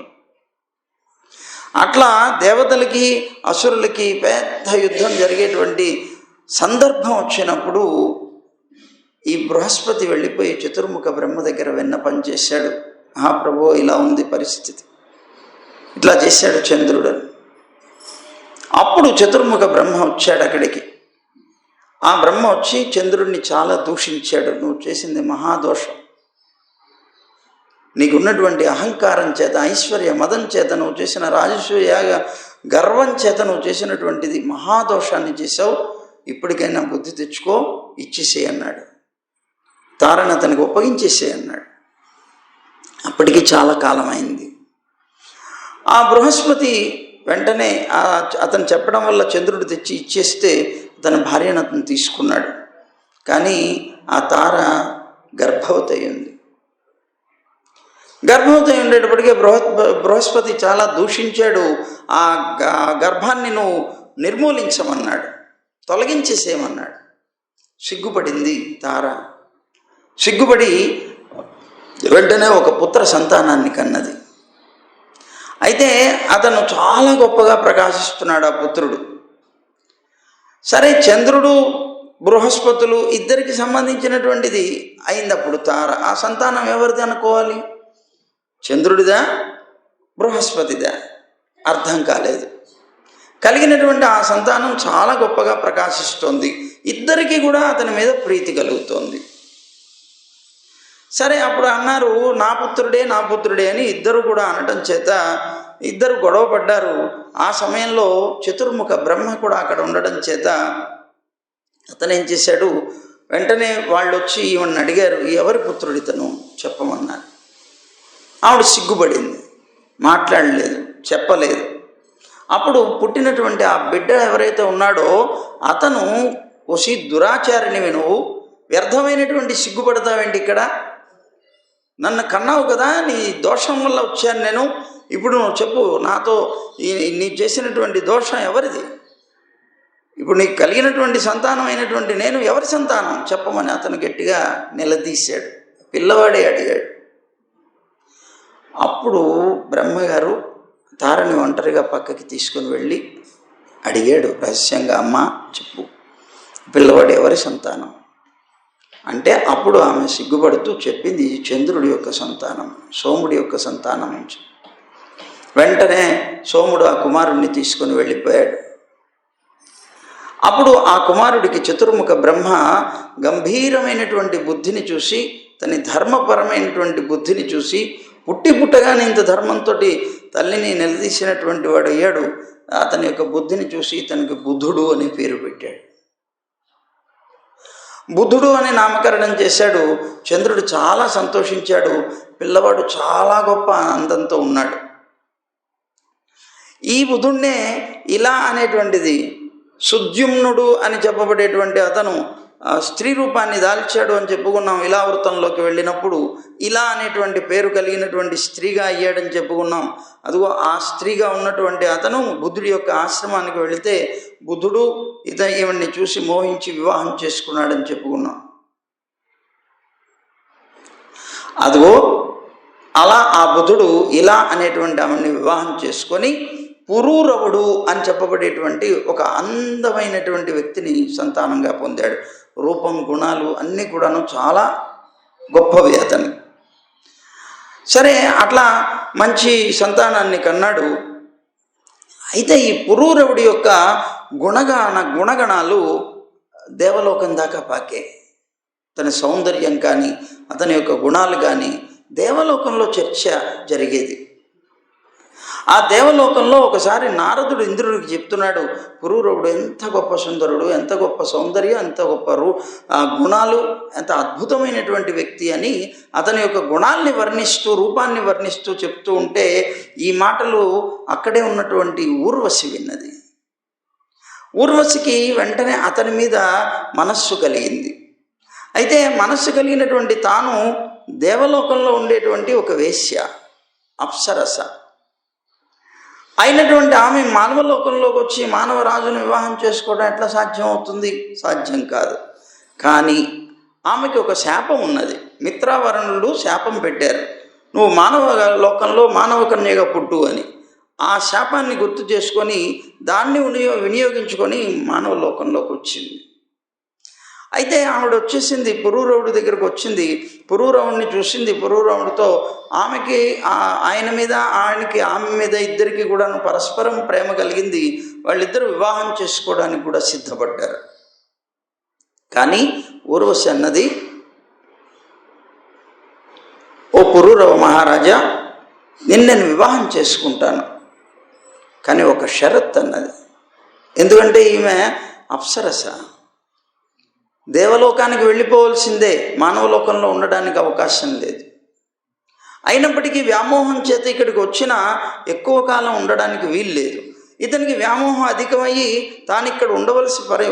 Speaker 1: అట్లా దేవతలకి అసురులకి పెద్ద యుద్ధం జరిగేటువంటి సందర్భం వచ్చినప్పుడు ఈ బృహస్పతి వెళ్ళిపోయి చతుర్ముఖ బ్రహ్మ దగ్గర విన్నపం చేశాడు. మహాప్రభో, ఇలా ఉంది పరిస్థితి, ఇట్లా చేశాడు చంద్రుడు. అప్పుడు చతుర్ముఖ బ్రహ్మ వచ్చాడు అక్కడికి. ఆ బ్రహ్మ వచ్చి చంద్రుడిని చాలా దూషించాడు. నువ్వు చేసింది మహాదోషం, నీకున్నటువంటి అహంకారం చేత, ఐశ్వర్య మదం చేత, నువ్వు చేసిన రాజసూయ గర్వం చేత నువ్వు చేసినటువంటిది మహాదోషాన్ని చేసావు. ఇప్పటికైనా బుద్ధి తెచ్చుకో, ఇచ్చేసే అన్నాడు. తారని అతనికి ఒప్పగించేసే అన్నాడు. అప్పటికి చాలా కాలం అయింది. ఆ బృహస్పతి వెంటనే అతను చెప్పడం వల్ల చంద్రుడు తెచ్చి ఇచ్చేస్తే తన భార్యను అతను తీసుకున్నాడు. కానీ ఆ తార గర్భవతి అయింది. గర్భవతి ఉండేటప్పటికే బృహస్పతి చాలా దూషించాడు. ఆ గర్భాన్ని నువ్వు నిర్మూలించమన్నాడు, తొలగించేసేయమన్నాడు. సిగ్గుపడింది తార. సిగ్గుపడి వెంటనే ఒక పుత్ర సంతానాన్ని కన్నది. అయితే అతను చాలా గొప్పగా ప్రకాశిస్తున్నాడు ఆ పుత్రుడు. సరే, చంద్రుడు బృహస్పతులు ఇద్దరికి సంబంధించినటువంటిది అయిందప్పుడు తార. ఆ సంతానం ఎవరిది అనుకోవాలి? చంద్రుడిదా బృహస్పతిదా? అర్థం కాలేదు. కలిగినటువంటి ఆ సంతానం చాలా గొప్పగా ప్రకాశిస్తోంది. ఇద్దరికీ కూడా అతని మీద ప్రీతి కలుగుతోంది. సరే, అప్పుడు అన్నారు నా పుత్రుడే నా పుత్రుడే అని. ఇద్దరు కూడా అనటం చేత ఇద్దరు గొడవ పడ్డారు. ఆ సమయంలో చతుర్ముఖ బ్రహ్మ కూడా అక్కడ ఉండడం చేత అతను ఏం చేశాడు, వెంటనే వాళ్ళు వచ్చి ఈమెను అడిగారు, ఎవరి పుత్రుడు ఇతను చెప్పమన్నారు. ఆవిడ సిగ్గుపడింది, మాట్లాడలేదు, చెప్పలేదు. అప్పుడు పుట్టినటువంటి ఆ బిడ్డ ఎవరైతే ఉన్నాడో అతను, ఓసి దురాచారినివి, నువ్వు వ్యర్థమైనటువంటి సిగ్గుపడతావేంటి? ఇక్కడ నన్ను కన్నావు కదా, నీ దోషం వల్ల వచ్చాను నేను. ఇప్పుడు నువ్వు చెప్పు, నాతో నీ చేసినటువంటి దోషం ఎవరిది? ఇప్పుడు నీకు కలిగినటువంటి సంతానం అయినటువంటి నేను ఎవరి సంతానం చెప్పమని అతను గట్టిగా నిలదీశాడు. పిల్లవాడే అడిగాడు. అప్పుడు బ్రహ్మగారు తారని ఒంటరిగా పక్కకి తీసుకుని వెళ్ళి అడిగాడు రహస్యంగా, అమ్మ చెప్పు, పిల్లవాడు ఎవరి సంతానం అంటే అప్పుడు ఆమె సిగ్గుపడుతూ చెప్పింది, చంద్రుడి యొక్క సంతానం, సోముడి యొక్క సంతానం నుంచి. వెంటనే సోముడు ఆ కుమారుడిని తీసుకుని వెళ్ళిపోయాడు. అప్పుడు ఆ కుమారుడికి చతుర్ముఖ బ్రహ్మ గంభీరమైనటువంటి బుద్ధిని చూసి, తన ధర్మపరమైనటువంటి బుద్ధిని చూసి, పుట్టగానే ఇంత ధర్మంతో తల్లిని నిలదీసినటువంటి వాడు అయ్యాడు. అతని యొక్క బుద్ధిని చూసి తనకి బుద్ధుడు అని పేరు పెట్టాడు. బుద్ధుడు అని నామకరణం చేశాడు. చంద్రుడు చాలా సంతోషించాడు. పిల్లవాడు చాలా గొప్ప అందంతో ఉన్నాడు. ఈ బుద్ధుడినే ఇలా అనేటువంటిది సుద్యుమ్నుడు అని చెప్పబడేటువంటి అతను స్త్రీ రూపాన్ని దాల్చాడు అని చెప్పుకున్నాం. ఇలావృతంలోకి వెళ్ళినప్పుడు ఇలా అనేటువంటి పేరు కలిగినటువంటి స్త్రీగా అయ్యాడని చెప్పుకున్నాం. అదిగో ఆ స్త్రీగా ఉన్నటువంటి అతను బుద్ధుడి యొక్క ఆశ్రమానికి వెళితే బుద్ధుడు ఈవిడ్ని చూసి మోహించి వివాహం చేసుకున్నాడని చెప్పుకున్నాం. అదిగో అలా ఆ బుద్ధుడు ఇలా అనేటువంటి ఆమెని వివాహం చేసుకొని పురూరవుడు అని చెప్పబడేటువంటి ఒక అందమైనటువంటి వ్యక్తిని సంతానంగా పొందాడు. రూపం, గుణాలు అన్నీ కూడాను చాలా గొప్పవి అతను. సరే, అట్లా మంచి సంతానాన్ని కన్నాడు. అయితే ఈ పురూరవుడి యొక్క గుణగణాలు దేవలోకం దాకా పాకే. అతని సౌందర్యం కానీ, అతని యొక్క గుణాలు కానీ దేవలోకంలో చర్చ జరిగేది. ఆ దేవలోకంలో ఒకసారి నారదుడు ఇంద్రుడికి చెప్తున్నాడు, పురూరవుడు ఎంత గొప్ప సుందరుడు, ఎంత గొప్ప సౌందర్యం, ఎంత గొప్ప గుణాలు, ఎంత అద్భుతమైనటువంటి వ్యక్తి అని అతని యొక్క గుణాల్ని వర్ణిస్తూ, రూపాన్ని వర్ణిస్తూ చెప్తూ ఉంటే ఈ మాటలు అక్కడే ఉన్నటువంటి ఊర్వశి విన్నది. ఊర్వశికి వెంటనే అతని మీద మనస్సు కలిగింది. అయితే మనస్సు కలిగినటువంటి తాను దేవలోకంలో ఉండేటువంటి ఒక వేశ్య, అప్సరస అయినటువంటి ఆమె మానవలోకంలోకి వచ్చి మానవరాజును వివాహం చేసుకోవడం ఎట్లా సాధ్యం అవుతుంది? సాధ్యం కాదు. కానీ ఆమెకి ఒక శాపం ఉన్నది. మిత్రావరుణులు శాపం పెట్టారు, నువ్వు మానవ లోకంలో మానవ కన్యగా పుట్టు అని. ఆ శాపాన్ని గుర్తు చేసుకొని దాన్ని వినియోగించుకొని మానవ లోకంలోకి వచ్చింది. అయితే ఆవిడ వచ్చేసింది, పురూరవుడి దగ్గరకు వచ్చింది, పురూరవుడిని చూసింది. పురూరవుడితో ఆమెకి ఆయన మీద, ఆయనకి ఆమె మీద ఇద్దరికి కూడా పరస్పరం ప్రేమ కలిగింది. వాళ్ళిద్దరూ వివాహం చేసుకోవడానికి కూడా సిద్ధపడ్డారు. కానీ ఊర్వశి అన్నది, ఓ పురూరవ మహారాజా, నేను వివాహం చేసుకుంటాను, కానీ ఒక షరత్ అన్నది. ఎందుకంటే ఈమె అప్సరస, దేవలోకానికి వెళ్ళిపోవలసిందే, మానవలోకంలో ఉండడానికి అవకాశం లేదు. అయినప్పటికీ వ్యామోహం చేత ఇక్కడికి వచ్చినా ఎక్కువ కాలం ఉండడానికి వీలు లేదు. ఇతనికి వ్యామోహం అధికమయ్యి తాను ఇక్కడ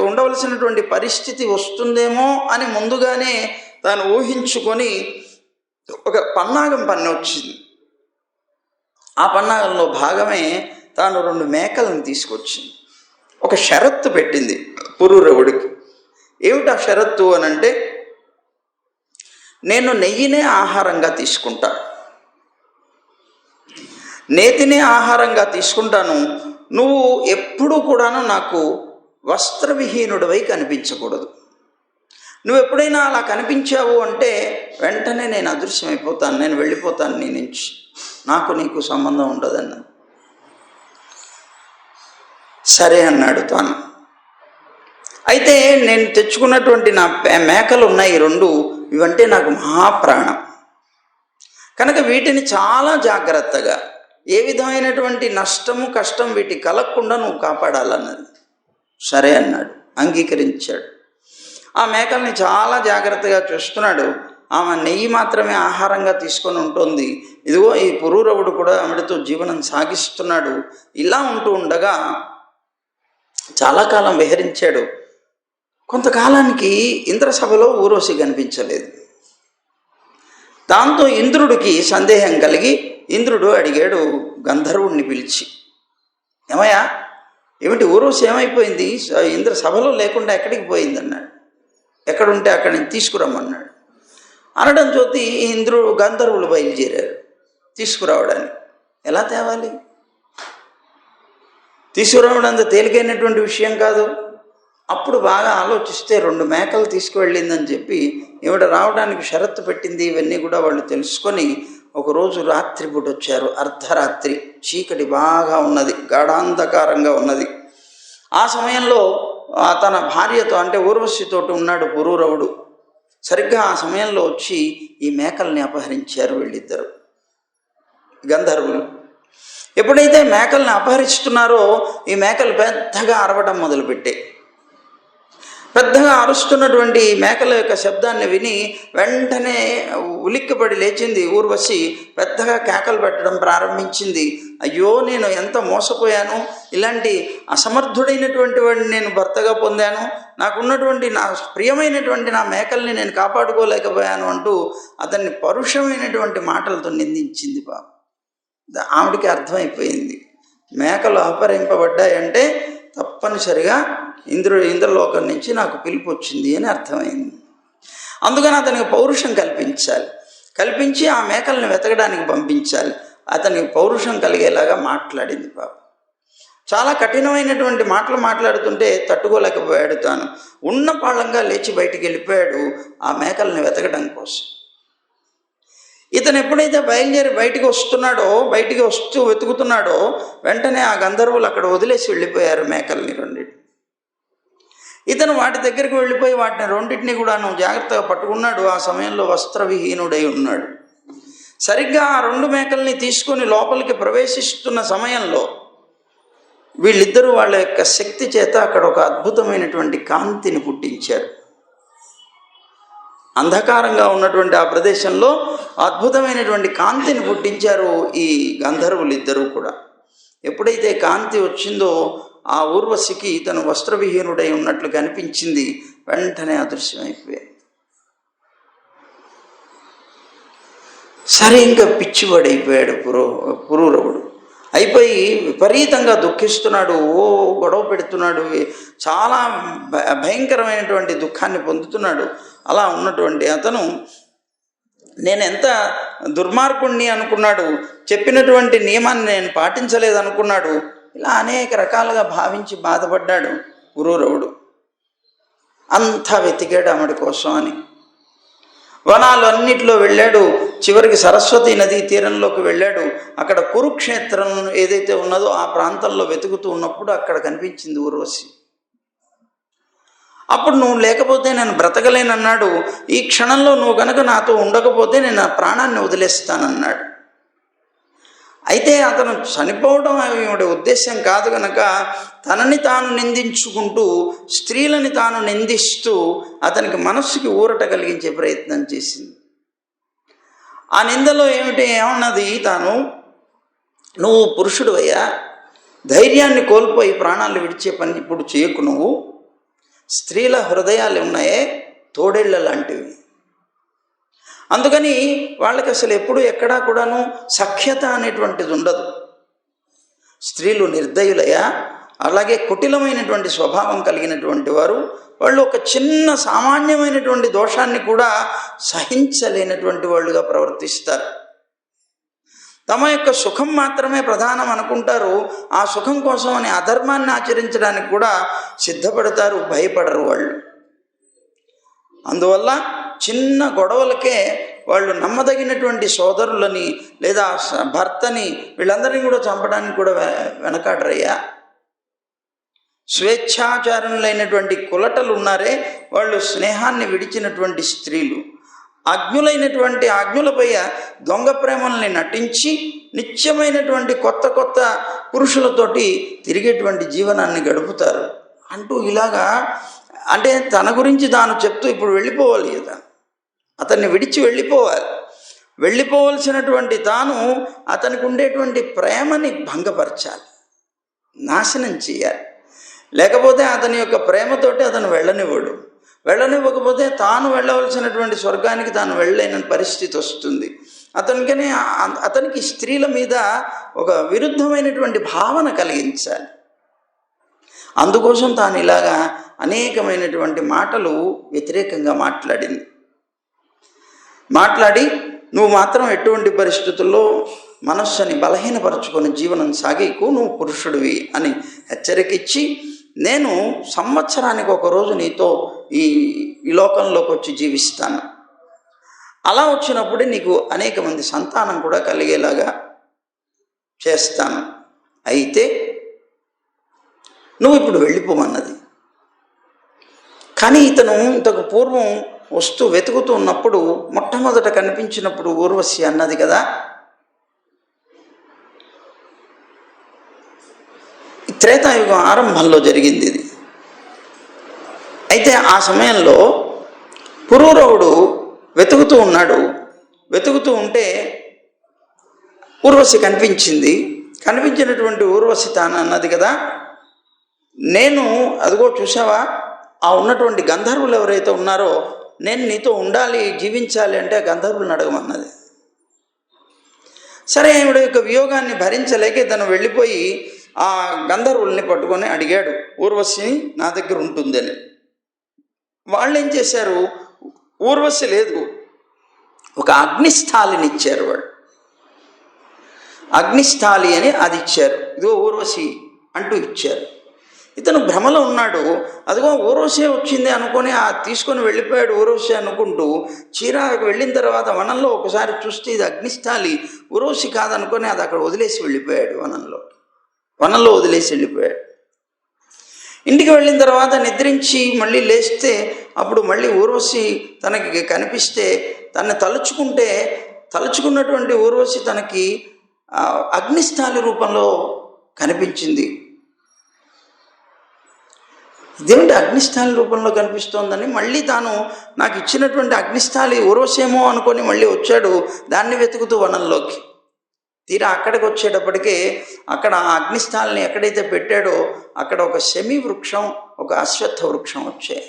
Speaker 1: ఉండవలసినటువంటి పరిస్థితి వస్తుందేమో అని ముందుగానే తాను ఊహించుకొని ఒక పన్నాగం వచ్చింది. ఆ పన్నాగంలో భాగమే తాను 2 మేకలను తీసుకొచ్చింది. ఒక షరత్తు పెట్టింది పురూరవుడికి. ఏమిటా షరత్తు అని అంటే, నేను నెయ్యినే ఆహారంగా తీసుకుంటా, నేతినే ఆహారంగా తీసుకుంటాను, నువ్వు ఎప్పుడూ కూడాను నాకు వస్త్రవిహీనుడివై కనిపించకూడదు. నువ్వు ఎప్పుడైనా అలా కనిపించావు అంటే వెంటనే నేను అదృశ్యమైపోతాను, నేను వెళ్ళిపోతాను నీ నుంచి, నాకు నీకు సంబంధం ఉండదన్న. సరే అన్నాడు తాను. అయితే నేను తెచ్చుకున్నటువంటి నా మేకలు ఉన్నాయి 2, ఇవంటే నాకు మహాప్రాణం కనుక వీటిని చాలా జాగ్రత్తగా, ఏ విధమైనటువంటి నష్టము కష్టం వీటికి కలగకుండా నువ్వు కాపాడాలన్నది. సరే అన్నాడు, అంగీకరించాడు. ఆ మేకల్ని చాలా జాగ్రత్తగా చూస్తున్నాడు. ఆమె నెయ్యి మాత్రమే ఆహారంగా తీసుకొని ఉంటుంది. ఇదిగో ఈ పురూరవుడు కూడా ఆమెతో జీవనం సాగిస్తున్నాడు. ఇలా ఉంటూ ఉండగా చాలా కాలం విహరించాడు. కొంతకాలానికి ఇంద్రసభలో ఊర్వశి కనిపించలేదు. దాంతో ఇంద్రుడికి సందేహం కలిగి ఇంద్రుడు అడిగాడు గంధర్వుణ్ణి పిలిచి, ఏమయ్యా, ఏమిటి ఊర్వశి ఏమైపోయింది? ఇంద్ర సభలో లేకుండా ఎక్కడికి పోయింది అన్నాడు. ఎక్కడుంటే అక్కడిని తీసుకురమ్మన్నాడు. అనడం చోతి గంధర్వులు బయలుదేరారు తీసుకురావడానికి. ఎలా తేవాలి? తీసుకురావడం అంత తేలికైనటువంటి విషయం కాదు. అప్పుడు బాగా ఆలోచిస్తే 2 మేకలు తీసుకువెళ్ళిందని చెప్పి ఈవిడ రావడానికి షరత్తు పెట్టింది. ఇవన్నీ కూడా వాళ్ళు తెలుసుకొని ఒకరోజు రాత్రిపూట వచ్చారు. అర్ధరాత్రి, చీకటి బాగా ఉన్నది, గాఢాంధకారంగా ఉన్నది. ఆ సమయంలో తన భార్యతో అంటే ఊర్వశితోటి ఉన్నాడు పురూరవుడు. సరిగ్గా ఆ సమయంలో వచ్చి ఈ మేకల్ని అపహరించారు వీళ్ళిద్దరు గంధర్వులు. ఎప్పుడైతే మేకల్ని అపహరిస్తున్నారో ఈ మేకలు పెద్దగా అరవడం మొదలుపెట్టాయి. పెద్దగా అరుస్తున్నటువంటి మేకల యొక్క శబ్దాన్ని విని వెంటనే ఉలిక్కిపడి లేచింది ఊర్వశి. పెద్దగా కేకలు పెట్టడం ప్రారంభించింది. అయ్యో, నేను ఎంత మోసపోయాను, ఇలాంటి అసమర్థుడైనటువంటి వాడిని నేను భర్తగా పొందాను, నాకున్నటువంటి నా ప్రియమైనటువంటి నా మేకల్ని నేను కాపాడుకోలేకపోయాను అంటూ అతన్ని పరుషమైనటువంటి మాటలతో నిందించింది. ఆవిడికి అర్థమైపోయింది, మేకలు అపహరింపబడ్డాయంటే తప్పనిసరిగా ఇంద్రలోకం నుంచి నాకు పిలుపు వచ్చింది అని అర్థమైంది. అందుకని అతనికి పౌరుషం కల్పించి ఆ మేకల్ని వెతకడానికి పంపించాలి. అతనికి పౌరుషం కలిగేలాగా మాట్లాడింది. చాలా కఠినమైనటువంటి మాటలు మాట్లాడుతుంటే తట్టుకోలేకపోయాడు. తాను ఉన్న పాళ్ళంగా లేచి బయటికి వెళ్ళిపోయాడు ఆ మేకల్ని వెతకడం కోసం. ఇతను ఎప్పుడైతే బయలుదేరి బయటికి వస్తూ వెతుకుతున్నాడో వెంటనే ఆ గంధర్వులు అక్కడ వదిలేసి వెళ్ళిపోయారు మేకల్ని రెండింటిని. ఇతను వాటి దగ్గరికి వెళ్ళిపోయి వాటిని రెండింటిని కూడా జాగ్రత్తగా పట్టుకున్నాడు. ఆ సమయంలో వస్త్రవిహీనుడై ఉన్నాడు. సరిగ్గా ఆ 2 మేకల్ని తీసుకొని లోపలికి ప్రవేశిస్తున్న సమయంలో వీళ్ళిద్దరూ వాళ్ళ యొక్క శక్తి చేత అక్కడ ఒక అద్భుతమైనటువంటి కాంతిని పుట్టించారు. అంధకారంగా ఉన్నటువంటి ఆ ప్రదేశంలో అద్భుతమైనటువంటి కాంతిని పుట్టించారు ఈ గంధర్వులిద్దరూ కూడా. ఎప్పుడైతే కాంతి వచ్చిందో ఆ ఊర్వశికి తను వస్త్రవిహీనుడై ఉన్నట్లు కనిపించింది. వెంటనే అదృశ్యమైపోయాయి. సరే ఇంకా పిచ్చివాడైపోయాడు పురూరవుడు. అయిపోయి విపరీతంగా దుఃఖిస్తున్నాడు. గొడవ పెడుతున్నాడు. చాలా భయంకరమైనటువంటి దుఃఖాన్ని పొందుతున్నాడు. అలా ఉన్నటువంటి అతను నేను ఎంత దుర్మార్గుణ్ణి అనుకున్నాడు, చెప్పినటువంటి నియమాన్ని నేను పాటించలేదనుకున్నాడు. ఇలా అనేక రకాలుగా భావించి బాధపడ్డాడు పురూరవుడు. అంతా వెతికాడు ఆమెడి కోసం అని. వనాలు అన్నిట్లో వెళ్ళాడు. చివరికి సరస్వతి నదీ తీరంలోకి వెళ్ళాడు. అక్కడ కురుక్షేత్రం ఏదైతే ఉన్నదో ఆ ప్రాంతంలో వెతుకుతూ ఉన్నప్పుడు అక్కడ కనిపించింది ఊర్వశి. అప్పుడు నువ్వు లేకపోతే నేను బ్రతకలేనన్నాడు. ఈ క్షణంలో నువ్వు కనుక నాతో ఉండకపోతే నేను నా ప్రాణాన్ని వదిలేస్తానన్నాడు. అయితే అతను చనిపోవడం ఆవిడ ఉద్దేశం కాదు కనుక తనని తాను నిందించుకుంటూ స్త్రీలని తాను నిందిస్తూ అతనికి మనస్సుకి ఊరట కలిగించే ప్రయత్నం చేసింది. ఆ నిందలో ఏమన్నది తాను, నువ్వు పురుషుడు అయ్యా, ధైర్యాన్ని కోల్పోయి ప్రాణాలు విడిచే పని ఇప్పుడు చేయకు. నువ్వు స్త్రీల హృదయాలు ఉన్నాయే తోడేళ్ల లాంటివి. అందుకని వాళ్ళకి అసలు ఎప్పుడు ఎక్కడా కూడాను సఖ్యత అనేటువంటిది ఉండదు. స్త్రీలు నిర్దయులయ్యా, అలాగే కుటిలమైనటువంటి స్వభావం కలిగినటువంటి వారు. వాళ్ళు ఒక చిన్న సామాన్యమైనటువంటి దోషాన్ని కూడా సహించలేనటువంటి వాళ్ళుగా ప్రవర్తిస్తారు. తమ యొక్క సుఖం మాత్రమే ప్రధానం అనుకుంటారు. ఆ సుఖం కోసం అని అధర్మాన్ని ఆచరించడానికి కూడా సిద్ధపడతారు, భయపడరు వాళ్ళు. అందువల్ల చిన్న గొడవలకే వాళ్ళు నమ్మదగినటువంటి సోదరులని లేదా భర్తని వీళ్ళందరినీ కూడా చంపడానికి కూడా వెనకాడరయ్యా. స్వేచ్ఛాచారులైనటువంటి కులటలు ఉన్నారే వాళ్ళు స్నేహాన్ని విడిచినటువంటి స్త్రీలు. ఆజ్ఞులపై దొంగ ప్రేమల్ని నటించి నిత్యమైనటువంటి కొత్త కొత్త పురుషులతోటి తిరిగేటువంటి జీవనాన్ని గడుపుతారు అంటూ ఇలాగా, అంటే తన గురించి తాను చెప్తూ ఇప్పుడు వెళ్ళిపోవాలి కదా, అతన్ని విడిచి వెళ్ళిపోవలసినటువంటి తాను అతనికి ఉండేటువంటి ప్రేమని భంగపరచాలి, నాశనం చేయాలి. లేకపోతే అతని యొక్క ప్రేమతోటి అతను వెళ్ళనివ్వకపోతే తాను వెళ్ళవలసినటువంటి స్వర్గానికి తాను వెళ్ళలేని పరిస్థితి వస్తుంది. అతనికి స్త్రీల మీద ఒక విరుద్ధమైనటువంటి భావన కలిగించాలి. అందుకోసం తాను ఇలాగా అనేకమైనటువంటి మాటలు వ్యతిరేకంగా మాట్లాడి నువ్వు మాత్రం ఎటువంటి పరిస్థితుల్లో మనస్సుని బలహీనపరచుకొని జీవనం సాగేకు, నువ్వు పురుషుడివి అని హెచ్చరికిచ్చి, నేను సంవత్సరానికి ఒకరోజు నీతో ఈ లోకంలోకి వచ్చి జీవిస్తాను. అలా వచ్చినప్పుడే నీకు అనేక మంది సంతానం కూడా కలిగేలాగా చేస్తాను. అయితే నువ్వు ఇప్పుడు వెళ్ళిపోమన్నది. కానీ ఇతను ఇంతకు పూర్వం వెతుకుతూ ఉన్నప్పుడు మొట్టమొదట కనిపించినప్పుడు ఊర్వశి అన్నది కదా, త్రేతాయుగం ఆరంభంలో జరిగింది ఇది. అయితే ఆ సమయంలో పురూరవుడు వెతుకుతూ ఉన్నాడు. వెతుకుతూ ఉంటే ఊర్వశి కనిపించినటువంటి ఊర్వశి తాను అన్నది కదా, నేను అదిగో చూసావా, ఆ ఉన్నటువంటి గంధర్వులు ఎవరైతే ఉన్నారో నేను నీతో ఉండాలి, జీవించాలి అంటే ఆ గంధర్వులను అడగమన్నది. సరే, ఆవిడ యొక్క వియోగాన్ని భరించలేక తను వెళ్ళిపోయి ఆ గంధర్వుల్ని పట్టుకొని అడిగాడు, ఊర్వశి నా దగ్గర ఉంటుందని. వాళ్ళు ఏం చేశారు, ఊర్వశి లేదు, ఒక అగ్నిస్థాలిని ఇచ్చారు. వాళ్ళు అగ్నిస్థాలి అని అది ఇచ్చారు. ఇదిగో ఊర్వశి అంటూ ఇచ్చారు. ఇతను భ్రమలో ఉన్నాడు. అదిగో ఊర్వశి వచ్చింది అనుకొని తీసుకొని వెళ్ళిపోయాడు ఊర్వశి అనుకుంటూ. చీరాకు వెళ్ళిన తర్వాత వనంలో ఒకసారి చూస్తే ఇది అగ్నిస్థాలి, ఊర్వశి కాదనుకొని అది అక్కడ వదిలేసి వెళ్ళిపోయాడు. వనంలో వదిలేసి వెళ్ళిపోయాడు. ఇంటికి వెళ్ళిన తర్వాత నిద్రించి మళ్ళీ లేస్తే అప్పుడు మళ్ళీ ఊర్వశి తనకి కనిపిస్తే తనని తలుచుకున్నటువంటి ఊర్వశి తనకి అగ్నిస్థాలి రూపంలో కనిపించింది. ఇదేమిటి అగ్నిస్థాలి రూపంలో కనిపిస్తోందని మళ్ళీ తాను నాకు ఇచ్చినటువంటి అగ్నిస్థాలి ఊర్వశేమో అనుకొని మళ్ళీ వచ్చాడు దాన్ని వెతుకుతూ వనంలోకి. తీరా అక్కడికి వచ్చేటప్పటికే అక్కడ ఆ అగ్నిస్థాలిని ఎక్కడైతే పెట్టాడో అక్కడ ఒక శమీ వృక్షం, ఒక అశ్వత్థ వృక్షం వచ్చాయి.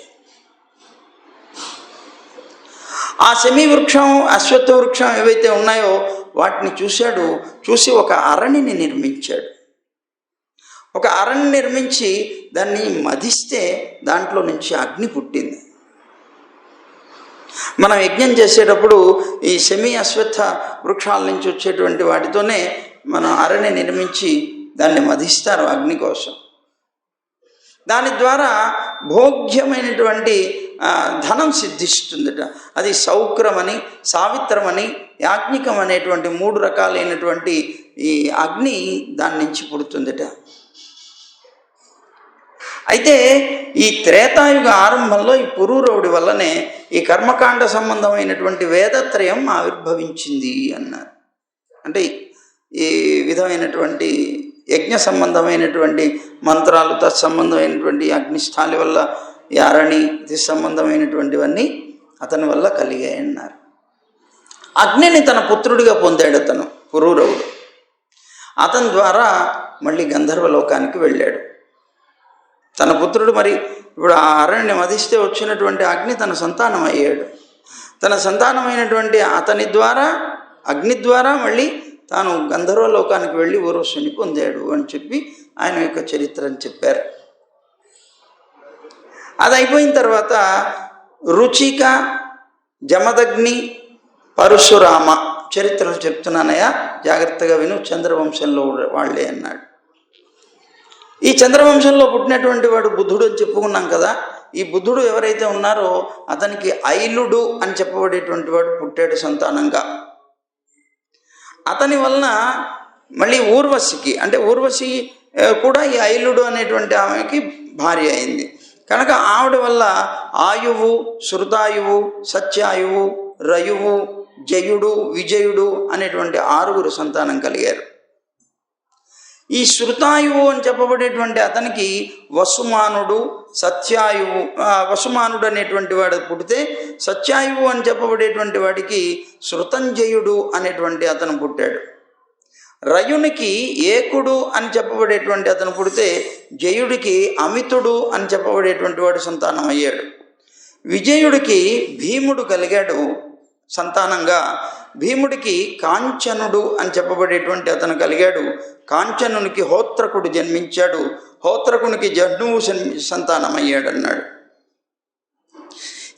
Speaker 1: ఆ శమీ వృక్షం, అశ్వత్థ వృక్షం ఏవైతే ఉన్నాయో వాటిని చూశాడు. చూసి ఒక అరణిని నిర్మించాడు. ఒక అరణి నిర్మించి దాన్ని మధిస్తే దాంట్లో నుంచి అగ్ని పుట్టింది. మనం యజ్ఞం చేసేటప్పుడు ఈ శమీ అశ్వత్థ వృక్షాల నుంచి వచ్చేటువంటి వాటితోనే మనం అరణి నిర్మించి దాన్ని మధిస్తారు అగ్ని కోసం. దాని ద్వారా భోగ్యమైనటువంటి ధనం సిద్ధిస్తుందట. అది సౌక్రమని, సావిత్రమని, యాజ్ఞికం అనేటువంటి 3 రకాలైనటువంటి ఈ అగ్ని దాని నుంచి పుడుతుందట. అయితే ఈ త్రేతాయుగ ఆరంభంలో ఈ పురూరవుడి వల్లనే ఈ కర్మకాండ సంబంధమైనటువంటి వేదత్రయం ఆవిర్భవించింది అన్నారు. అంటే ఈ విధమైనటువంటి యజ్ఞ సంబంధమైనటువంటి మంత్రాలు, తత్సంబంధమైనటువంటి అగ్నిస్థాలి వల్ల, ఈ అరణి సంబంధమైనటువంటివన్నీ అతని వల్ల కలిగాయి అన్నారు. అగ్నిని తన పుత్రుడిగా పొందాడు అతను పురూరవుడు. అతని ద్వారా మళ్ళీ గంధర్వలోకానికి వెళ్ళాడు. తన పుత్రుడు మరి ఇప్పుడు ఆ అరణ్యం మధిస్తే వచ్చినటువంటి అగ్ని తన సంతానం అయ్యాడు. తన సంతానమైనటువంటి అతని ద్వారా, అగ్ని ద్వారా మళ్ళీ తాను గంధర్వలోకానికి వెళ్ళి ఊర్వశిని పొందాడు అని చెప్పి ఆయన యొక్క చరిత్రని చెప్పారు. అది అయిపోయిన తర్వాత రుచిక, జమదగ్ని, పరశురామ చరిత్రలు చెప్తున్నానయ్యా, జాగ్రత్తగా విను, చంద్రవంశంలో వాళ్ళే అన్నాడు. ఈ చంద్రవంశంలో పుట్టినటువంటి వాడు బుద్ధుడు అని చెప్పుకున్నాం కదా. ఈ బుద్ధుడు ఎవరైతే ఉన్నారో అతనికి ఐలుడు అని చెప్పబడేటువంటి వాడు పుట్టాడు సంతానంగా. అతని వలన మళ్ళీ ఊర్వశికి, అంటే ఊర్వశి కూడా ఈ ఐలుడు అనేటువంటి ఆమెకి భార్య అయింది కనుక ఆవిడ వల్ల ఆయువు, శృతాయువు, సత్యాయువు, రయువు, జయుడు, విజయుడు అనేటువంటి 6 సంతానం కలిగారు. ఈ శృతాయువు అని చెప్పబడేటువంటి అతనికి వసుమానుడు, వసుమానుడు అనేటువంటి వాడు పుడితే, సత్యాయువు అని చెప్పబడేటువంటి వాడికి శృతంజయుడు అనేటువంటి అతను పుట్టాడు. రయునికి ఏకుడు అని చెప్పబడేటువంటి అతను పుడితే, జయుడికి అమితుడు అని చెప్పబడేటువంటి వాడు సంతానం అయ్యాడు. విజయుడికి భీముడు కలిగాడు సంతానంగా. భీముడికి కాంచనుడు అని చెప్పబడేటువంటి అతను కలిగాడు. కాంచనునికి హోత్రకుడు జన్మించాడు. హోత్రకునికి జహ్నువు సంతానం అయ్యాడు అన్నాడు.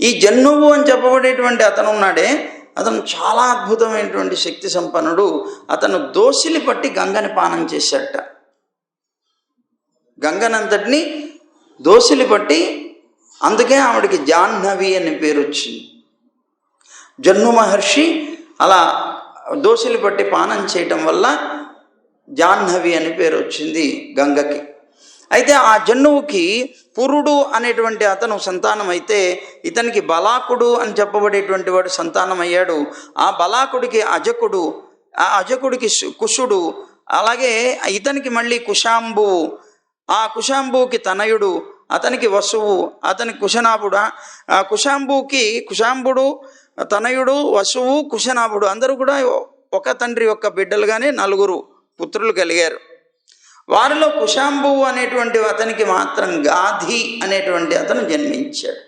Speaker 1: ఈ జహ్నువు అని చెప్పబడేటువంటి అతను ఉన్నాడే, అతను చాలా అద్భుతమైనటువంటి శక్తి సంపన్నుడు. అతను దోసిలి పట్టి గంగని పానం చేశాట. గంగనంతటిని దోసిలి పట్టి, అందుకే ఆవిడికి జాహ్నవి అని పేరు వచ్చింది. జహ్ను మహర్షి అలా దోసిలి పట్టి పానం చేయటం వల్ల జాహ్నవి అని పేరు వచ్చింది గంగకి. అయితే ఆ జహ్నువుకి పురుడు అనేటువంటి అతను సంతానం అయితే, ఇతనికి బలాకుడు అని చెప్పబడేటువంటి వాడు సంతానం అయ్యాడు. ఆ బలాకుడికి అజకుడు, ఆ అజకుడికి కుశుడు, అలాగే ఇతనికి మళ్ళీ కుశాంబువు, ఆ కుశాంబువుకి తనయుడు, అతనికి వసువు, అతనికి కుశనాభుడు. ఆ కుశాంబుడు, తనయుడు, వసువు, కుశనాభుడు అందరూ కూడా ఒక తండ్రి యొక్క బిడ్డలుగానే 4 పుత్రులు కలిగారు. వారిలో కుశాంబువు అనేటువంటి అతనికి మాత్రం గాధి అనేటువంటి అతను జన్మించాడు.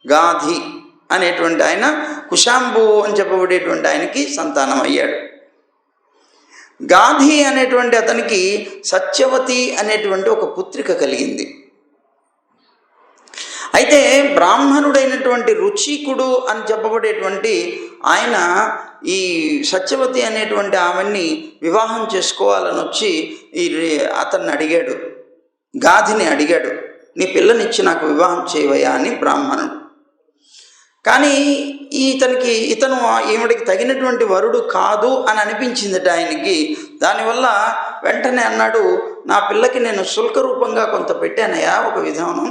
Speaker 1: గాధి అనేటువంటి ఆయన కుశాంబువు అని చెప్పబడేటువంటి ఆయనకి సంతానం అయ్యాడు. గాధి అనేటువంటి అతనికి సత్యవతి అనేటువంటి ఒక పుత్రిక కలిగింది. అయితే బ్రాహ్మణుడైనటువంటి రుచికుడు అని చెప్పబడేటువంటి ఆయన ఈ సత్యవతి అనేటువంటి ఆమెని వివాహం చేసుకోవాలని వచ్చి అతన్ని అడిగాడు, గాధిని అడిగాడు, నీ పిల్లనిచ్చి నాకు వివాహం చేయవయ్యా అని బ్రాహ్మణుడు. కానీ ఇతను ఈవిడికి తగినటువంటి వరుడు కాదు అని అనిపించిందట ఆయనకి. దానివల్ల వెంటనే అన్నాడు, నా పిల్లకి నేను శుల్క రూపంగా కొంత పెట్టానయ్యా ఒక విధానం,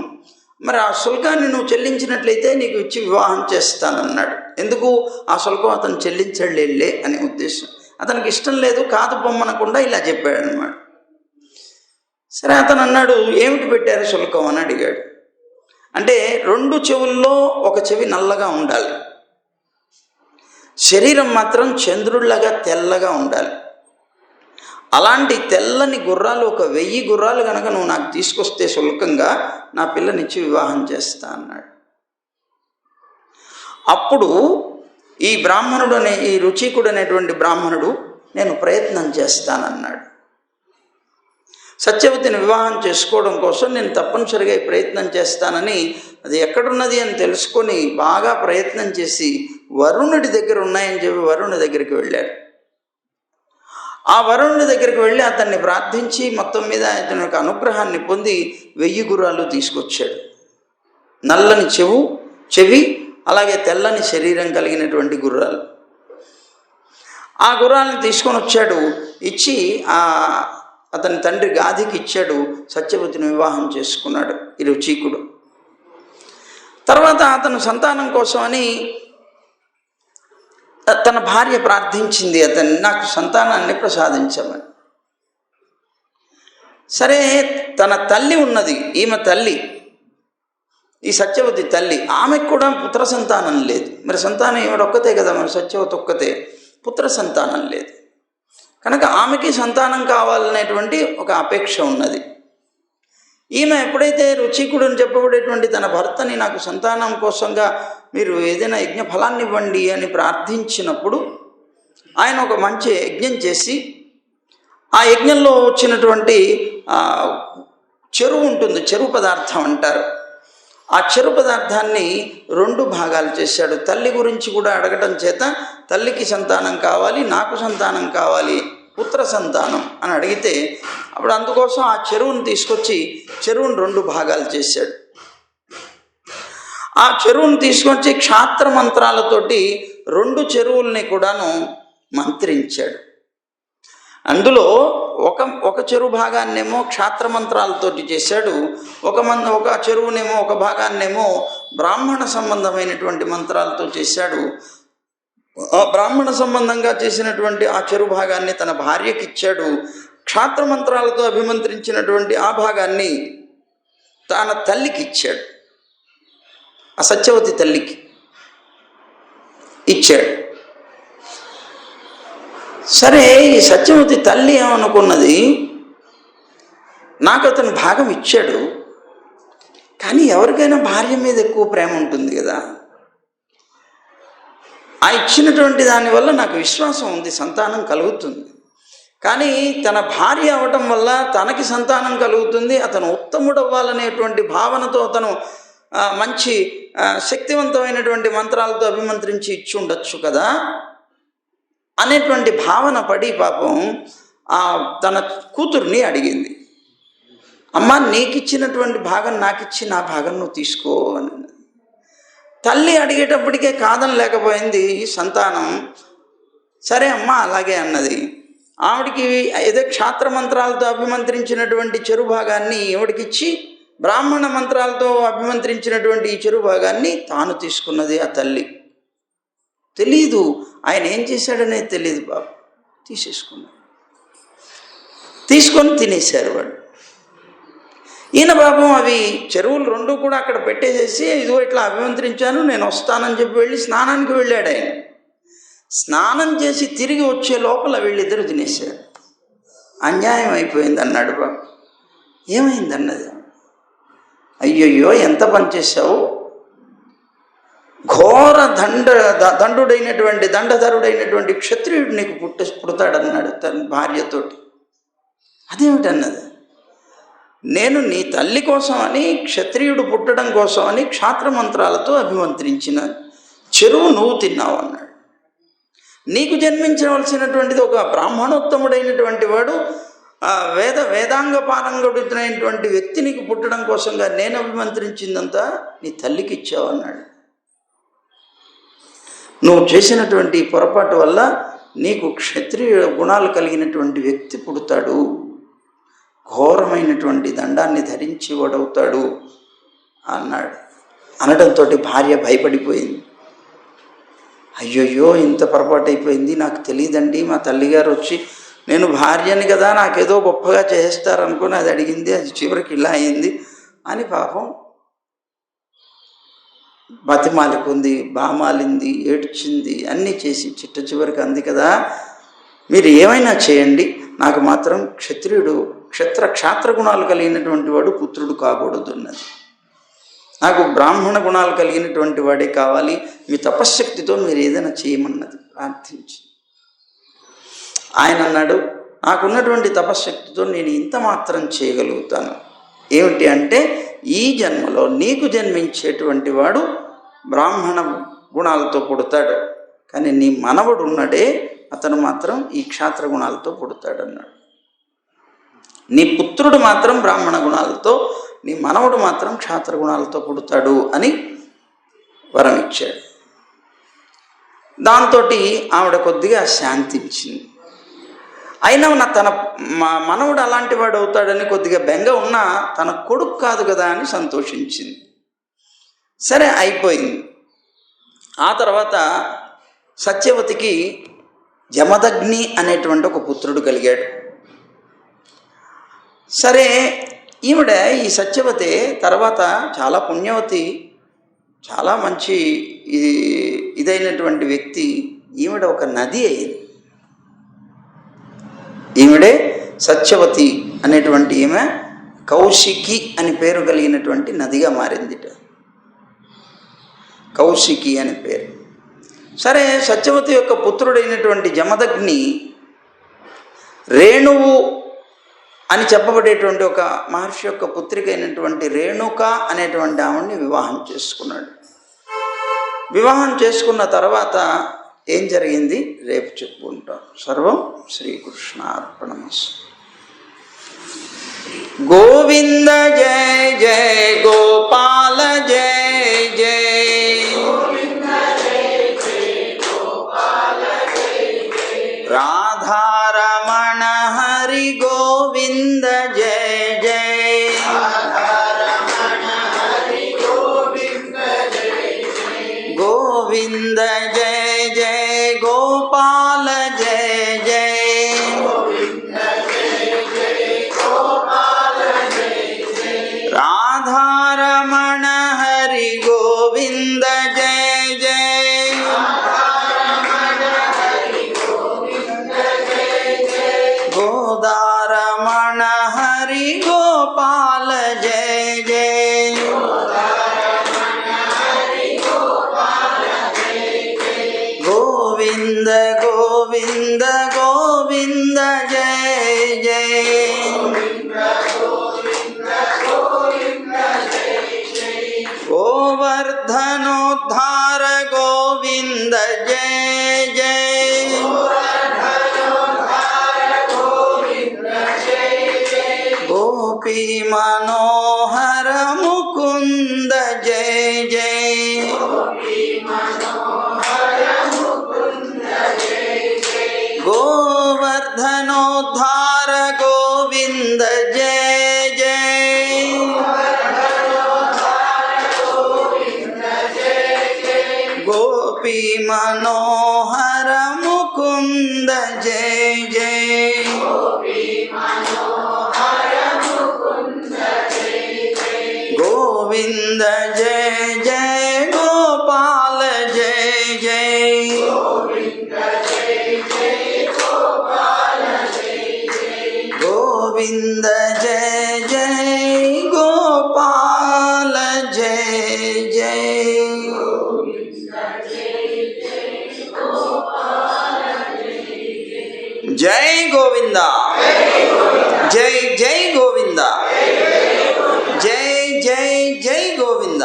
Speaker 1: మరి ఆ శుల్కాన్ని నువ్వు చెల్లించినట్లయితే నీకు ఇచ్చి వివాహం చేస్తానన్నాడు. ఎందుకు ఆ శుల్కం అతను చెల్లించలేలే అనే ఉద్దేశం. అతనికి ఇష్టం లేదు, కాదు పొమ్మనకుండా ఇలా చెప్పాడు అన్నమాట. సరే అతను అన్నాడు, ఏమిటి పెట్టారు శుల్కం అని అడిగాడు. అంటే 2 చెవుల్లో ఒక చెవి నల్లగా ఉండాలి, శరీరం మాత్రం చంద్రుడిలాగా తెల్లగా ఉండాలి. అలాంటి తెల్లని గుర్రాలు ఒక 1000 గుర్రాలు కనుక నువ్వు నాకు తీసుకొస్తే శుల్కంగా నా పిల్లనిచ్చి వివాహం చేస్తా అన్నాడు. అప్పుడు ఈ బ్రాహ్మణుడు ఈ రుచికుడు అనేటువంటి బ్రాహ్మణుడు నేను ప్రయత్నం చేస్తానన్నాడు. సత్యవతిని వివాహం చేసుకోవడం కోసం నేను తప్పనిసరిగా ప్రయత్నం చేస్తానని, అది ఎక్కడున్నది అని తెలుసుకొని బాగా ప్రయత్నం చేసి వరుణుడి దగ్గర ఉన్నాయని చెప్పి వరుణుడి దగ్గరికి వెళ్ళారు. ఆ వరుణుడి దగ్గరికి వెళ్ళి అతన్ని ప్రార్థించి మొత్తం మీద అతని యొక్క అనుగ్రహాన్ని పొంది 1000 గుర్రాలు తీసుకొచ్చాడు. నల్లని చెవి అలాగే తెల్లని శరీరం కలిగినటువంటి గుర్రాలు. ఆ గుర్రాలను తీసుకొని వచ్చాడు, ఇచ్చి అతని తండ్రి గాధికి ఇచ్చాడు. సత్యవతిని వివాహం చేసుకున్నాడు ఈ రుచికుడు. తర్వాత అతను సంతానం కోసమని తన భార్య ప్రార్థించింది అతన్ని, నాకు సంతానాన్ని ప్రసాదించమని. సరే తన తల్లి ఉన్నది, ఈమె తల్లి, ఈ సత్యవతి తల్లి, ఆమెకు కూడా పుత్ర సంతానం లేదు. మరి సంతానం ఈవిడొక్కతే కదా, మరి సత్యవతి ఒక్కతే, పుత్ర సంతానం లేదు కనుక ఆమెకి సంతానం కావాలనేటువంటి ఒక అపేక్ష ఉన్నది. ఈమె ఎప్పుడైతే రుచికుడు అని చెప్పబడేటువంటి తన భర్తని నాకు సంతానం కోసంగా మీరు ఏదైనా యజ్ఞ ఫలాన్ని ఇవ్వండి అని ప్రార్థించినప్పుడు ఆయన ఒక మంచి యజ్ఞం చేసి ఆ యజ్ఞంలో వచ్చినటువంటి చెరువు ఉంటుంది, చెరువు పదార్థం అంటారు. ఆ చెరువు పదార్థాన్ని 2 భాగాలు చేశాడు. తల్లి గురించి కూడా అడగటం చేత తల్లికి సంతానం కావాలి, నాకు సంతానం కావాలి, పుత్ర సంతానం అని అడిగితే అప్పుడు అందుకోసం ఆ చెరువును తీసుకొచ్చి చెరువును 2 భాగాలు చేశాడు. ఆ చెరువును తీసుకొచ్చి క్షాత్ర మంత్రాలతోటి 2 చెరువుల్ని కూడాను మంత్రించాడు. అందులో ఒక చెరువు భాగాన్నేమో క్షాత్ర మంత్రాలతోటి చేశాడు, ఒక చెరువునేమో ఒక భాగాన్నేమో బ్రాహ్మణ సంబంధమైనటువంటి మంత్రాలతో చేశాడు. ఆ బ్రాహ్మణ సంబంధంగా చేసినటువంటి ఆ చెరువు భాగాన్ని తన భార్యకి ఇచ్చాడు. క్షాత్ర మంత్రాలతో అభిమంత్రించినటువంటి ఆ భాగాన్ని తన తల్లికి ఇచ్చాడు, ఆ సత్యవతి తల్లికి ఇచ్చాడు. సరే ఈ సత్యవతి తల్లి ఏమనుకున్నది, నాకు అతను భాగం ఇచ్చాడు, కానీ ఎవరికైనా భార్య మీద ఎక్కువ ప్రేమ ఉంటుంది కదా, ఆ ఇచ్చినటువంటి దానివల్ల నాకు విశ్వాసం ఉంది, సంతానం కలుగుతుంది. కానీ తన భార్య అవటం వల్ల తనకి సంతానం కలుగుతుంది, అతను ఉత్తముడవ్వాలనేటువంటి భావనతో అతను మంచి శక్తివంతమైనటువంటి మంత్రాలతో అభిమంత్రించి ఇచ్చి ఉండొచ్చు కదా అనేటువంటి భావన పడి పాపం తన కూతుర్ని అడిగింది, అమ్మ నీకిచ్చినటువంటి భాగం నాకిచ్చి నా భాగం నువ్వు తీసుకో అని. తల్లి అడిగేటప్పటికే కాదని లేకపోయింది సంతానం. సరే అమ్మ అలాగే అన్నది. ఆవిడికి ఏదో క్షాత్ర మంత్రాలతో అభిమంత్రించినటువంటి చెరు భాగాన్ని ఈవిడికిచ్చి బ్రాహ్మణ మంత్రాలతో అభిమంత్రించినటువంటి ఈ చెరు భాగాన్ని తాను తీసుకున్నది ఆ తల్లి. తెలీదు ఆయన ఏం చేశాడనేది తెలియదు బాబు, తీసేసుకున్నాడు, తీసుకొని తినేశారు వాడు. ఈయన పాపం అవి చెరువులు 2 కూడా అక్కడ పెట్టేసేసి ఇదిగో ఇట్లా అభిమంత్రించాను నేను వస్తానని చెప్పి వెళ్ళి స్నానానికి వెళ్ళాడు. ఆయన స్నానం చేసి తిరిగి వచ్చే లోపల వీళ్ళిద్దరూ తినేశారు. అన్యాయం అయిపోయింది అన్నాడు బాబు. ఏమైంది అన్నది, అయ్యయ్యో ఎంత పని చేశావు, ఘోర దండధరుడైనటువంటి క్షత్రియుడు నీకు పుడతాడన్నాడు తన భార్యతోటి. అదేమిటన్నది, నేను నీ తల్లి కోసం అని క్షత్రియుడు పుట్టడం కోసం అని క్షాత్ర మంత్రాలతో అభిమంత్రించిన చెరువు నువ్వు తిన్నావు అన్నాడు. నీకు జన్మించవలసినటువంటిది ఒక బ్రాహ్మణోత్తముడైనటువంటి వాడు, వేదాంగ పారంగడుతున్నటువంటి వ్యక్తి నీకు పుట్టడం కోసంగా నేను అభిమంత్రించిందంతా నీ తల్లికి ఇచ్చావు అన్నాడు. నువ్వు చేసినటువంటి పొరపాటు వల్ల నీకు క్షత్రియ గుణాలు కలిగినటువంటి వ్యక్తి పుడతాడు, ఘోరమైనటువంటి దండాన్ని ధరించి వాడవుతాడు అన్నాడు. అనడంతో భార్య భయపడిపోయింది. అయ్యయ్యో, ఇంత పొరపాటు అయిపోయింది, నాకు తెలియదండి. మా తల్లిగారు వచ్చి నేను భార్యని కదా, నాకేదో గొప్పగా చేస్తారనుకుని అది అడిగింది, అది చివరికి ఇలా అయింది అని పాపం బతిమాలికుంది, బామాలింది, ఏడ్చింది, అన్నీ చేసి చిట్ట చివరికి అంది కదా, మీరు ఏమైనా చేయండి, నాకు మాత్రం క్షాత్ర గుణాలు కలిగినటువంటి వాడు పుత్రుడు కాకూడదు అన్నది. నాకు బ్రాహ్మణ గుణాలు కలిగినటువంటి వాడే కావాలి, మీ తపశ్శక్తితో మీరు ఏదైనా చేయమన్నది, ప్రార్థించి. ఆయన అన్నాడు, నాకున్నటువంటి తపశ్శక్తితో నేను ఇంత మాత్రం చేయగలుగుతాను. ఏమిటి అంటే, ఈ జన్మలో నీకు జన్మించేటువంటి వాడు బ్రాహ్మణ గుణాలతో పుడతాడు, కానీ నీ మనవడు ఉన్నాడే అతను మాత్రం ఈ క్షాత్ర గుణాలతో పుడతాడన్నాడు. నీ పుత్రుడు మాత్రం బ్రాహ్మణ గుణాలతో, నీ మనవడు మాత్రం క్షాత్ర గుణాలతో పుడతాడు అని వరం ఇచ్చాడు. దాంతో ఆవిడ కొద్దిగా శాంతించింది. అయినా తన మనవడు అలాంటి వాడు అవుతాడని కొద్దిగా బెంగ ఉన్నా తన కొడుకు కాదు కదా అని సంతోషించింది. సరే, అయిపోయింది. ఆ తర్వాత సత్యవతికి జమదగ్ని అనేటువంటి ఒక పుత్రుడు కలిగాడు. సరే, ఈవిడ ఈ సత్యవతి తర్వాత చాలా పుణ్యవతి, చాలా మంచి ఇదైనటువంటి వ్యక్తి. ఈవిడ ఒక నది అయింది. ఈవిడే సత్యవతి అనేటువంటి ఈమె కౌశికి అని పేరు కలిగినటువంటి నదిగా మారిందిట. కౌశికి అని పేరు. సరే, సత్యవతి యొక్క పుత్రుడైనటువంటి జమదగ్ని రేణువు అని చెప్పబడేటువంటి ఒక మహర్షి యొక్క పుత్రిక అయినటువంటి రేణుక అనేటువంటి ఆవిడ్ని వివాహం చేసుకున్నాడు. వివాహం చేసుకున్న తర్వాత ఏం జరిగింది రేపు చెప్పుకుంటాం. సర్వం శ్రీకృష్ణార్పణమస్తు. గోవింద జయ జయ గోపాల జయ జయ, రాధారమణ హరి గోవింద జయ జయ, గోవింద జయ జయ గోపాల జయ జయ, రాధారమణ హరి గోవింద జయ జయ, గోదారమణ హరి గోపాల జయ జయ, గోవింద గోవింద గోవింద జయ జయ, గోవర్ధనోద్ధార గోవింద జయ జయ, గోపీ మనోహర ముకుంద జయ జయ, గోవర్ధనోద్ధార గోవింద జయ జయ, గోపీ మనోహర ముకుంద జయ జయ, గోవింద జయ జయ గోపాల జయ జయ, గోవింద జయ జయ గోపాల జయ జయ. జై గోవింద, జై జై గోవింద, జై జై జై గోవింద,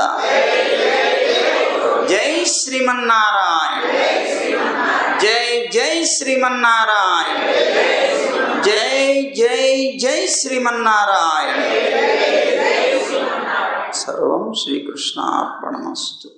Speaker 1: జై శ్రీమన్నారాయణ, జై జై శ్రీమన్నారాయణ. జై జై జై శ్రీమన్నారాయణ. సర్వం శ్రీకృష్ణార్పణమస్తు.